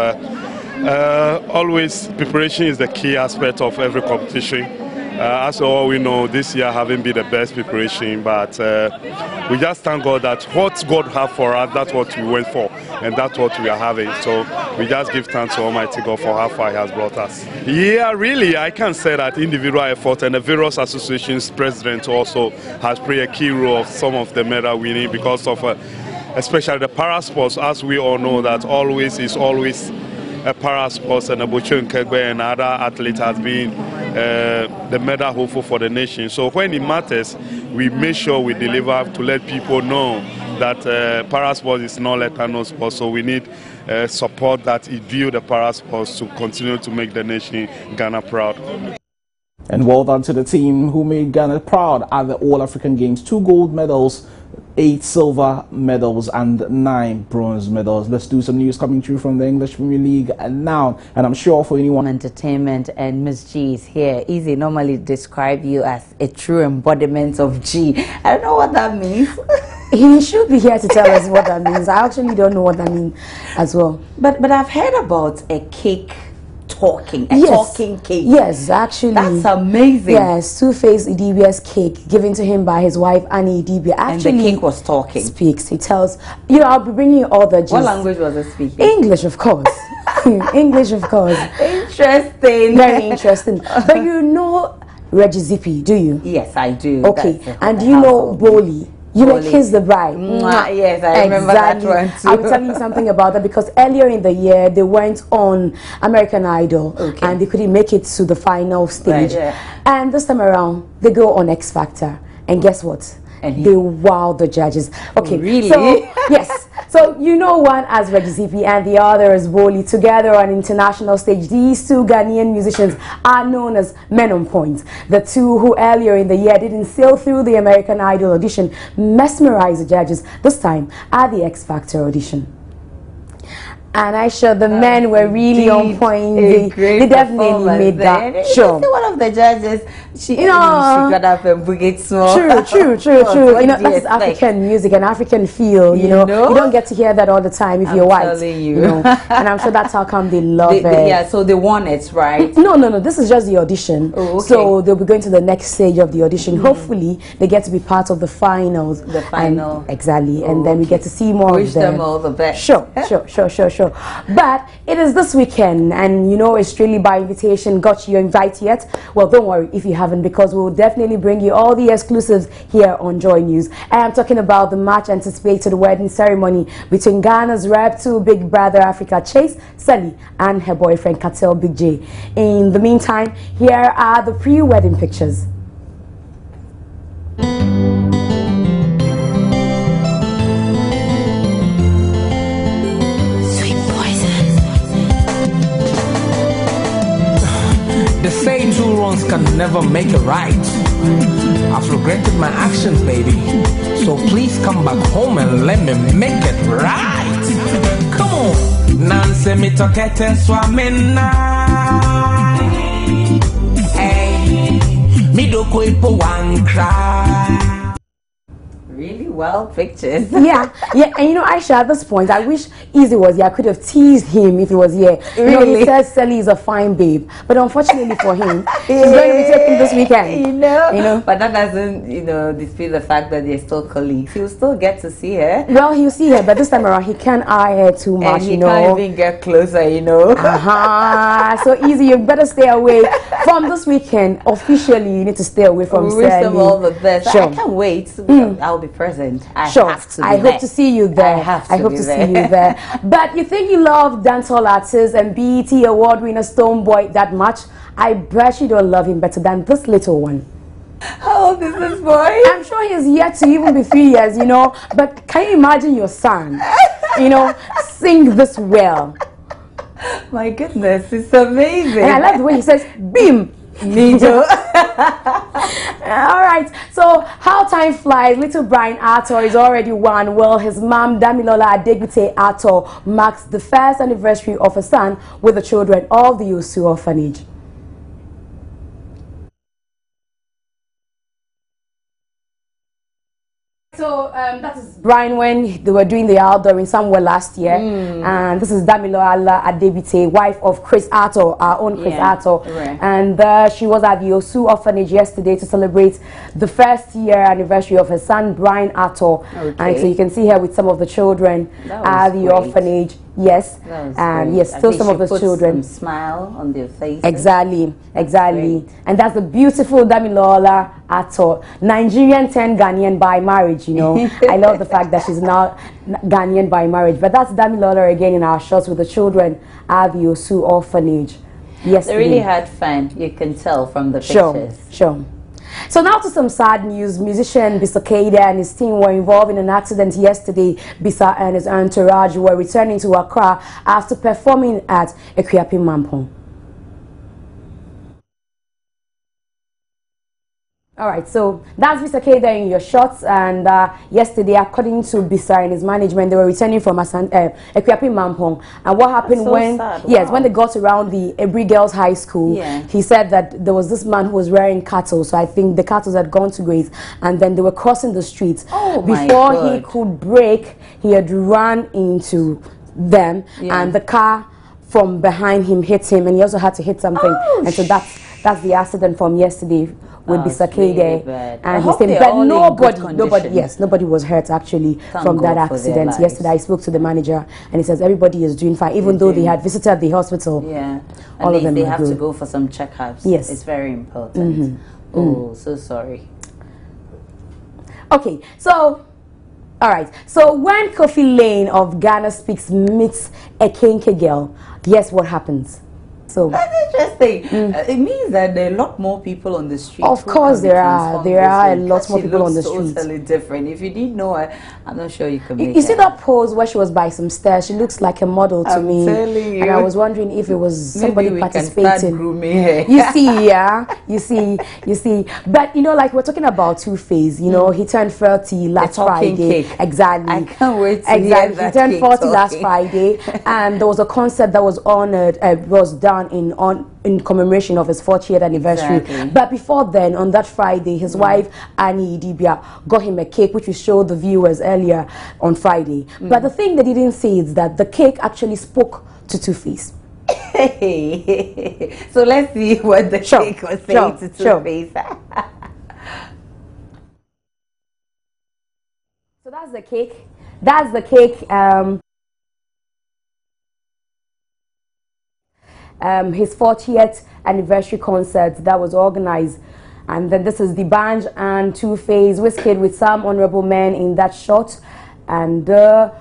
Speaker 12: always preparation is the key aspect of every competition. As all we know, this year haven't been the best preparation, but we just thank God that what God have for us, that's what we went for, and that's what we are having. So we just give thanks to Almighty God for how far He has brought us. Yeah, really, I can say that individual effort and the various associations president also has played a key role of some of the medal winning because of, especially the para sports, as we all know that always a para sports, and Bocho Nkebe and other athletes has been the medal hopeful for the nation. So when it matters, we make sure we deliver to let people know that para sports is not lethal sport. So we need support that it build the para sports to continue to make the nation Ghana proud.
Speaker 4: And well done to the team who made Ghana proud at the All-African Games. 2 gold medals, 8 silver medals and 9 bronze medals. Let's do some news coming through from the English Premier League now. And I'm sure for anyone...
Speaker 2: Entertainment, and Miss G is here. Easy normally describe you as a true embodiment of G. I don't know what that means.
Speaker 13: He should be here to tell us what that means. I actually don't know what that means as well.
Speaker 2: But I've heard about a cake talking, talking cake.
Speaker 13: Yes, actually.
Speaker 2: That's amazing.
Speaker 13: Yes, Two-Face Idibia's cake given to him by his wife Annie Idibia. Actually,
Speaker 2: and the cake was talking.
Speaker 13: Speaks. He tells, I'll be bringing you all the gist.
Speaker 2: What language was it speaking?
Speaker 13: English, of course. English, of course.
Speaker 2: Interesting.
Speaker 13: Very interesting. But you know Reggie Zippy, do you?
Speaker 2: Yes, I do.
Speaker 13: Okay. And do you know Boli? Kiss the Bride.
Speaker 2: Yes, I remember that one too.
Speaker 13: I'll tell you something about that because earlier in the year they went on American Idol and they couldn't make it to the final stage. Right, and this time around they go on X Factor, and guess what? They wow the judges. Okay,
Speaker 2: really?
Speaker 13: So yes. So you know one as Reggie and the other as Boli. Together on international stage, these two Ghanaian musicians are known as Men on Point. The two who earlier in the year didn't sail through the American Idol audition mesmerized the judges this time at the X Factor audition. And I sure the men were really on point. They definitely made that show.
Speaker 2: One of the judges, she got up and bring it small.
Speaker 13: True. You know, that's African music and African feel. You know, you don't get to hear that all the time if you're white. You know, and I'm sure that's how come they love it.
Speaker 2: Yeah, so they won it, right?
Speaker 13: No. This is just the audition. Oh, okay. So they'll be going to the next stage of the audition. Hopefully, they get to be part of the finals.
Speaker 2: The final,
Speaker 13: exactly, and then we get to see more
Speaker 2: of them. Wish them all the best.
Speaker 13: Sure. But it is this weekend, and you know, it's really by invitation. Got your invite yet? Well, don't worry if you haven't, because we'll definitely bring you all the exclusives here on Joy News. I am talking about the much anticipated wedding ceremony between Ghana's Rap 2 Big Brother Africa Chase Sally and her boyfriend Katel Big J. In the meantime, here are the pre-wedding pictures.
Speaker 6: They say two wrongs can never make a right. I've regretted my actions, baby. So please come back home and let me make it right. Come on. Nanse mi tokete swamena. Hey, mi do ipo one cry.
Speaker 2: Really well pictures.
Speaker 13: yeah, and you know, Aisha, at this point, I wish Easy was here. I could have teased him if he was here.
Speaker 2: Really?
Speaker 13: You know, he says Sally is a fine babe, but unfortunately for him, he's going to be taken this weekend.
Speaker 2: You know, but that doesn't, you know, dispute the fact that they're still colleagues. He'll still get to see her.
Speaker 13: Well, he'll see her, but this time around, he can't eye her too much,
Speaker 2: and
Speaker 13: you know.
Speaker 2: He can't even get closer, you know.
Speaker 13: So Easy, you better stay away from this weekend. Officially, you need to stay away from Sally.
Speaker 2: We wish them all the best.
Speaker 13: Sure.
Speaker 2: I can't wait. I'll be present. I have to be
Speaker 13: I hope to see you there.
Speaker 2: I hope to
Speaker 13: see you there. But you think you love dancehall artists and BET award winner Stonebwoy that much? I bet you don't love him better than this little one.
Speaker 2: How old is this boy?
Speaker 13: I'm sure he's yet to even be 3 years, you know. But can you imagine your son, you know, sing this well?
Speaker 2: My goodness, it's amazing.
Speaker 13: And I love the way he says, "Bim."
Speaker 2: Ninja.
Speaker 13: All right, so how time flies. Little Brian Ator is already one. Well, his mom Damilola Adegbite Ator marks the first anniversary of her son with the children of the Osu orphanage. So that is Brian when they were doing the outdooring somewhere last year, and this is Damilola Adegbite, wife of Chris Ator, our own Chris Ator, and she was at the Osu orphanage yesterday to celebrate the first year anniversary of her son Brian Ator, and so you can see her with some of the children at the orphanage. Yes, and yes, still some of the children.
Speaker 2: Some smile on their faces.
Speaker 13: Exactly, and that's the beautiful Damilola Ator, Nigerian turned Ghanaian by marriage. You know, I love the fact that she's now Ghanaian by marriage. But that's Damilola again in our shots with the children at the Osu orphanage. Yes,
Speaker 2: they really had fun. You can tell from the pictures.
Speaker 13: Sure. So now to some sad news. Musician Bisa Keida and his team were involved in an accident yesterday. Bisa and his entourage were returning to Accra after performing at Ekuapi Mampong. All right, so that's Bisa Keida in your shots, and yesterday, according to Bisa and his management, they were returning from Ekuapi Mampong. And what happened when when they got around the Ebri Girls High School, he said that there was this man who was rearing cattle, so I think the cattle had gone to graze, and then they were crossing the streets. Before he could brake, he had run into them, and the car from behind him hit him, and he also had to hit something, and so that's the accident from yesterday with Bisa Keida, and he said, but nobody was hurt actually from that accident. Yesterday I spoke to the manager, and he says everybody is doing fine, even though they had visited the hospital.
Speaker 2: All of them they have to go for some checkups.
Speaker 13: Yes,
Speaker 2: it's very important. Oh, so sorry.
Speaker 13: Okay, so all right. So when Kofi Lane of Ghana Speaks meets a Kenke girl, guess what happens?
Speaker 2: So that's interesting. It means that there are a lot more people on the street.
Speaker 13: Of course, there are. There are a lot more people on the street.
Speaker 2: Totally different. If you didn't know her, I'm not sure you could make
Speaker 13: You see that pose where she was by some stairs? She looks like a model to me.
Speaker 2: I'm telling you.
Speaker 13: And I was wondering if it was somebody participating.
Speaker 2: Can start grooming her.
Speaker 13: You see, yeah. You see. But you know, like we're talking about Two-Face. You know, he turned 30 last Friday.
Speaker 2: Cake.
Speaker 13: Exactly.
Speaker 2: I can't wait to hear that.
Speaker 13: He turned 40 last Friday, and there was a concert that was honored. Was done in commemoration of his 40th anniversary.
Speaker 2: Exactly.
Speaker 13: But before then, on that Friday, his wife Annie Idibia got him a cake, which we showed the viewers earlier on Friday. But the thing they didn't say is that the cake actually spoke to Two-Face.
Speaker 2: So let's see what the cake was saying to Two-Face.
Speaker 13: So that's the cake. That's the cake. His 40th anniversary concert that was organized, and then this is the band and Two-Face, Wizkid with some honorable men in that shot, and the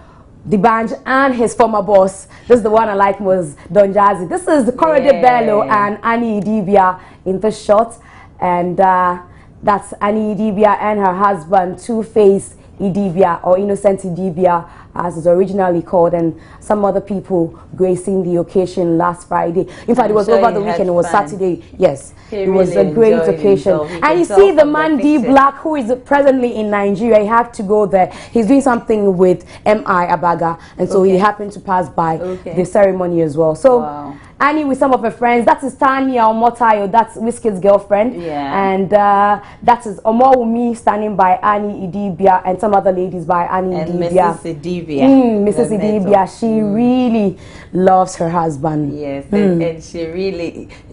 Speaker 13: band and his former boss. This is the one I like was Don Jazzy. This is the Korede Bello and Annie Idibia in the shot, and that's Annie Idibia and her husband Two-Face Idibia, or Innocent Idibia as it's originally called, and some other people gracing the occasion last Friday. In fact, it was over the weekend. It was Saturday. Yes, it was a great occasion. And you see the man D Black, who is presently in Nigeria. He had to go there. He's doing something with M.I. Abaga, and so he happened to pass by the ceremony as well. So Annie with some of her friends. That is Tanya Omotayo. That's Wizkid's girlfriend. Yeah. And that is Omowumi standing by Annie Idibia, and some other ladies by Annie Idibia.
Speaker 2: Mrs. Idibia.
Speaker 13: Mrs. Idibia. She really loves her husband.
Speaker 2: Yes, and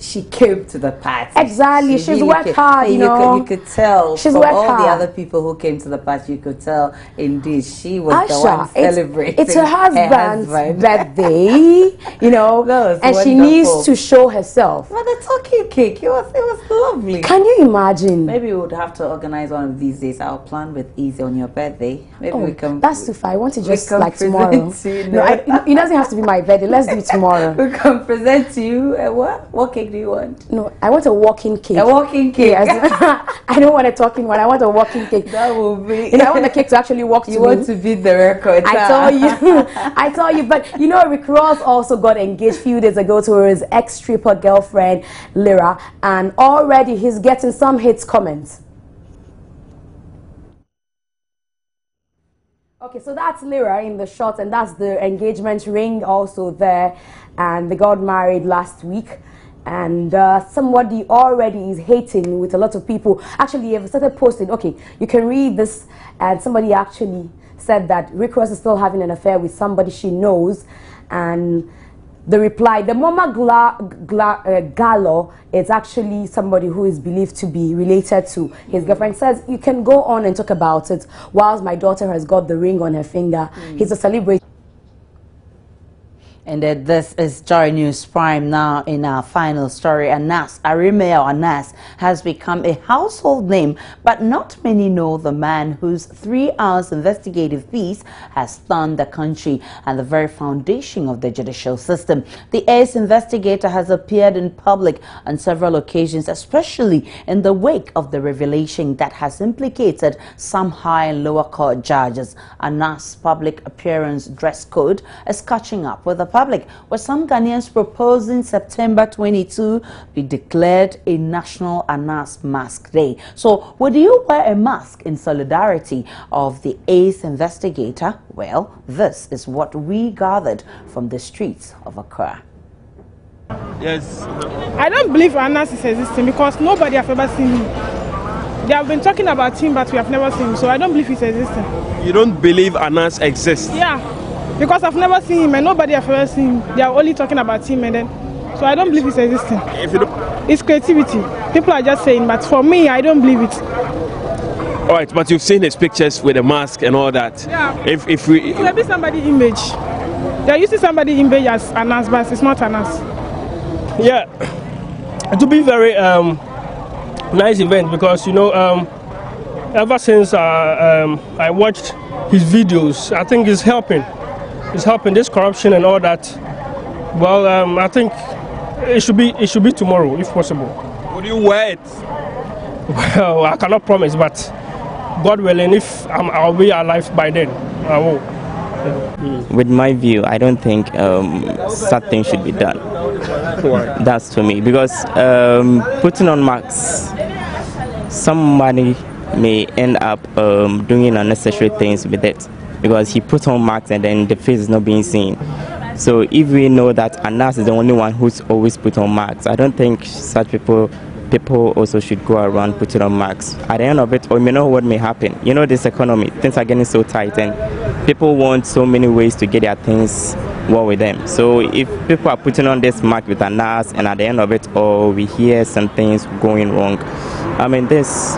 Speaker 2: she came to the party.
Speaker 13: Exactly. She's really worked hard, you know.
Speaker 2: You could tell.
Speaker 13: She's
Speaker 2: from
Speaker 13: worked
Speaker 2: all
Speaker 13: hard.
Speaker 2: the other people who came to the party, you could tell indeed she was the one celebrating.
Speaker 13: It's her husband's birthday, you know, and she needs to show herself.
Speaker 2: But the talking cake, it was lovely.
Speaker 13: Can you imagine?
Speaker 2: Maybe we would have to organize one of these days. I'll plan with Easy on your birthday. Maybe we can.
Speaker 13: That's too far. I want to just like tomorrow. No, it doesn't have to be my birthday. Let's do it tomorrow.
Speaker 2: We can present to you. What cake do you want?
Speaker 13: No, I want a walking cake.
Speaker 2: A walking cake.
Speaker 13: Yes. I don't want a talking one. I want a walking cake.
Speaker 2: That will be.
Speaker 13: You know, I want the cake to actually walk to me.
Speaker 2: You want to beat the record.
Speaker 13: I tell you. I tell you. But you know, Rick Ross also got engaged a few days ago to his ex-stripper girlfriend Lyra, and already he's getting some hate comments. Okay, so that's Lyra in the shot, and that's the engagement ring also there, and they got married last week. And somebody already is hating with a lot of people. Actually, they've started posting. Okay, you can read this, and somebody actually said that Rick Ross is still having an affair with somebody she knows, and the reply, the Mama Gallo, is actually somebody who is believed to be related to his girlfriend. Says, you can go on and talk about it whilst my daughter has got the ring on her finger. He's a celebrity.
Speaker 2: And this is Joy News Prime. Now in our final story, Anas Arimeo Anas has become a household name, but not many know the man whose 3 hours investigative piece has stunned the country and the very foundation of the judicial system. The ace investigator has appeared in public on several occasions, especially in the wake of the revelation that has implicated some high and lower court judges. Anas' public appearance dress code is catching up with the public, with some Ghanaians proposing September 22 be declared a National Anas Mask Day. So, would you wear a mask in solidarity of the ace investigator? Well, this is what we gathered from the streets of Accra.
Speaker 14: Yes. I don't believe Anas is existing because nobody has ever seen him. They have been talking about him, but we have never seen him, so I don't believe he's existing.
Speaker 20: You don't believe Anas exists?
Speaker 14: Yeah. Because I've never seen him and nobody has ever seen him. They are only talking about him, and then so I don't believe it's existing.
Speaker 20: If you don't...
Speaker 14: It's creativity. People are just saying, but for me, I don't believe it.
Speaker 20: All right, but you've seen his pictures with a mask and all that.
Speaker 14: Yeah.
Speaker 20: If
Speaker 14: it could be somebody's image. They're using somebody's image as Anas, but it's not Anas.
Speaker 15: Yeah, it will be very nice event because you know ever since I watched his videos, I think it's helping. It's helping this corruption and all that. Well, I think It should be tomorrow, if possible.
Speaker 7: Would you wear it?
Speaker 15: Well, I cannot promise, but God willing, if I'll be alive by then, I will.
Speaker 5: With my view, I don't think such things should be done.
Speaker 15: Why?
Speaker 5: That's to me, because putting on masks, somebody may end up doing unnecessary things with it, because he put on masks and then the face is not being seen. So if we know that a nurse is the only one who's always put on masks, I don't think such people also should go around putting on masks. At the end of it, or you know what may happen. You know, this economy, things are getting so tight and people want so many ways to get their things well with them. So if people are putting on this mask with a nurse and at the end of it, or we hear some things going wrong, I mean, this is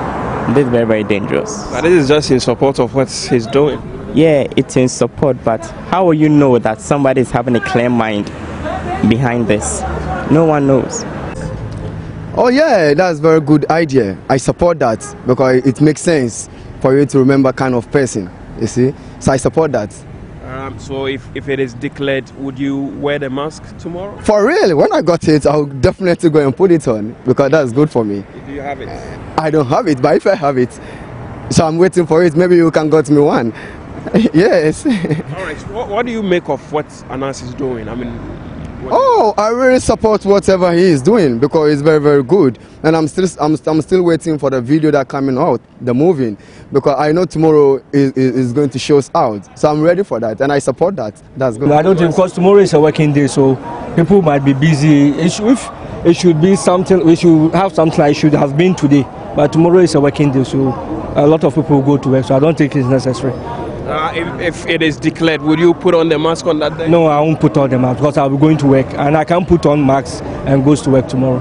Speaker 5: very, very dangerous.
Speaker 7: But this is just in support of what he's doing.
Speaker 5: Yeah, it's in support, but how will you know that somebody is having a clear mind behind this? No one knows.
Speaker 26: Oh yeah, that's a very good idea. I support that because it makes sense for you to remember kind of person, you see. So I support that.
Speaker 7: So if it is declared, would you wear the mask tomorrow?
Speaker 26: For real, when I got it, I'll definitely go and put it on because that's good for me.
Speaker 7: Do you have it?
Speaker 26: I don't have it, but if I have it, so I'm waiting for it. Maybe you can get me one. Yes.
Speaker 7: All right. What do you make of what Anas is doing? I mean,
Speaker 26: oh, I really support whatever he is doing because it's very, very good. And I'm still waiting for the video that coming out, the movie, because I know tomorrow is going to show us out. So I'm ready for that, and I support that. That's good.
Speaker 15: I don't think, because tomorrow is a working day, so people might be busy. If it should be something, we should have something I should have been today. But tomorrow is a working day, so a lot of people will go to work. So I don't think it's necessary.
Speaker 7: If it is declared, would you put on the mask on that day?
Speaker 15: No, I won't put on the mask because I'll be going to work, and I can't put on mask and goes to work tomorrow.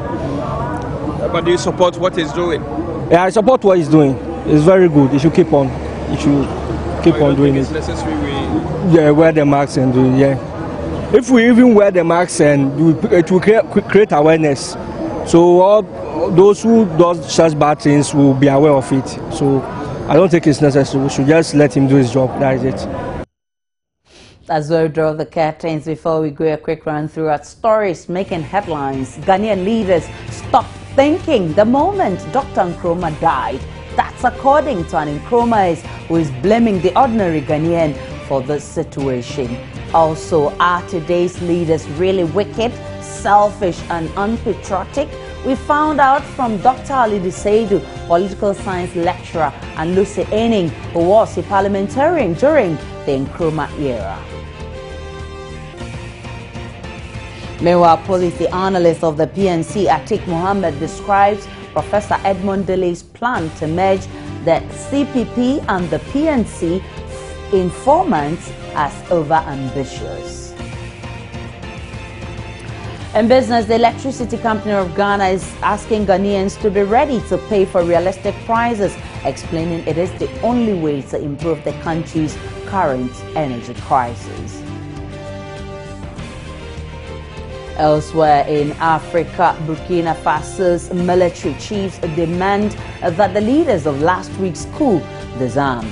Speaker 7: But do you support what he's doing?
Speaker 15: Yeah, I support what he's doing. It's very good. He should keep on. He should keep on doing it.
Speaker 7: It's necessary.
Speaker 15: Yeah, wear the mask and do it. Yeah. If we even wear the mask and it will create awareness, so all those who do such bad things will be aware of it. So I don't think it's necessary. We should just let him do his job. That is it.
Speaker 2: As we draw the curtains before we go a quick run through our stories making headlines, Ghanaian leaders stopped thinking the moment Dr. Nkrumah died. That's according to an Nkrumah who is blaming the ordinary Ghanaian for this situation. Also, are today's leaders really wicked, selfish and unpatriotic? We found out from Dr. Ali Seidu, political science lecturer, and Lucy Enning, who was a parliamentarian during the Nkrumah era. Meanwhile, policy analyst of the PNC, Atik Mohammed, describes Professor Edmond Dele's plan to merge the CPP and the PNC informants as over-ambitious. In business, the Electricity Company of Ghana is asking Ghanaians to be ready to pay for realistic prices, explaining it is the only way to improve the country's current energy crisis. Elsewhere in Africa, Burkina Faso's military chiefs demand that the leaders of last week's coup disarm.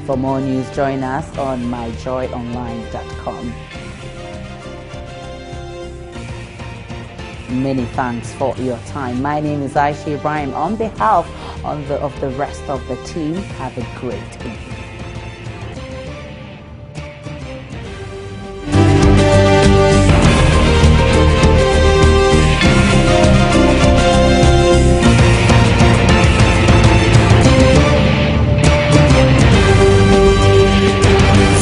Speaker 2: For more news, join us on myjoyonline.com. Many thanks for your time. My name is Aisha Ibrahim. On behalf of the rest of the team, have a great evening.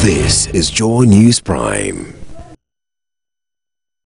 Speaker 16: This is Joy News Prime.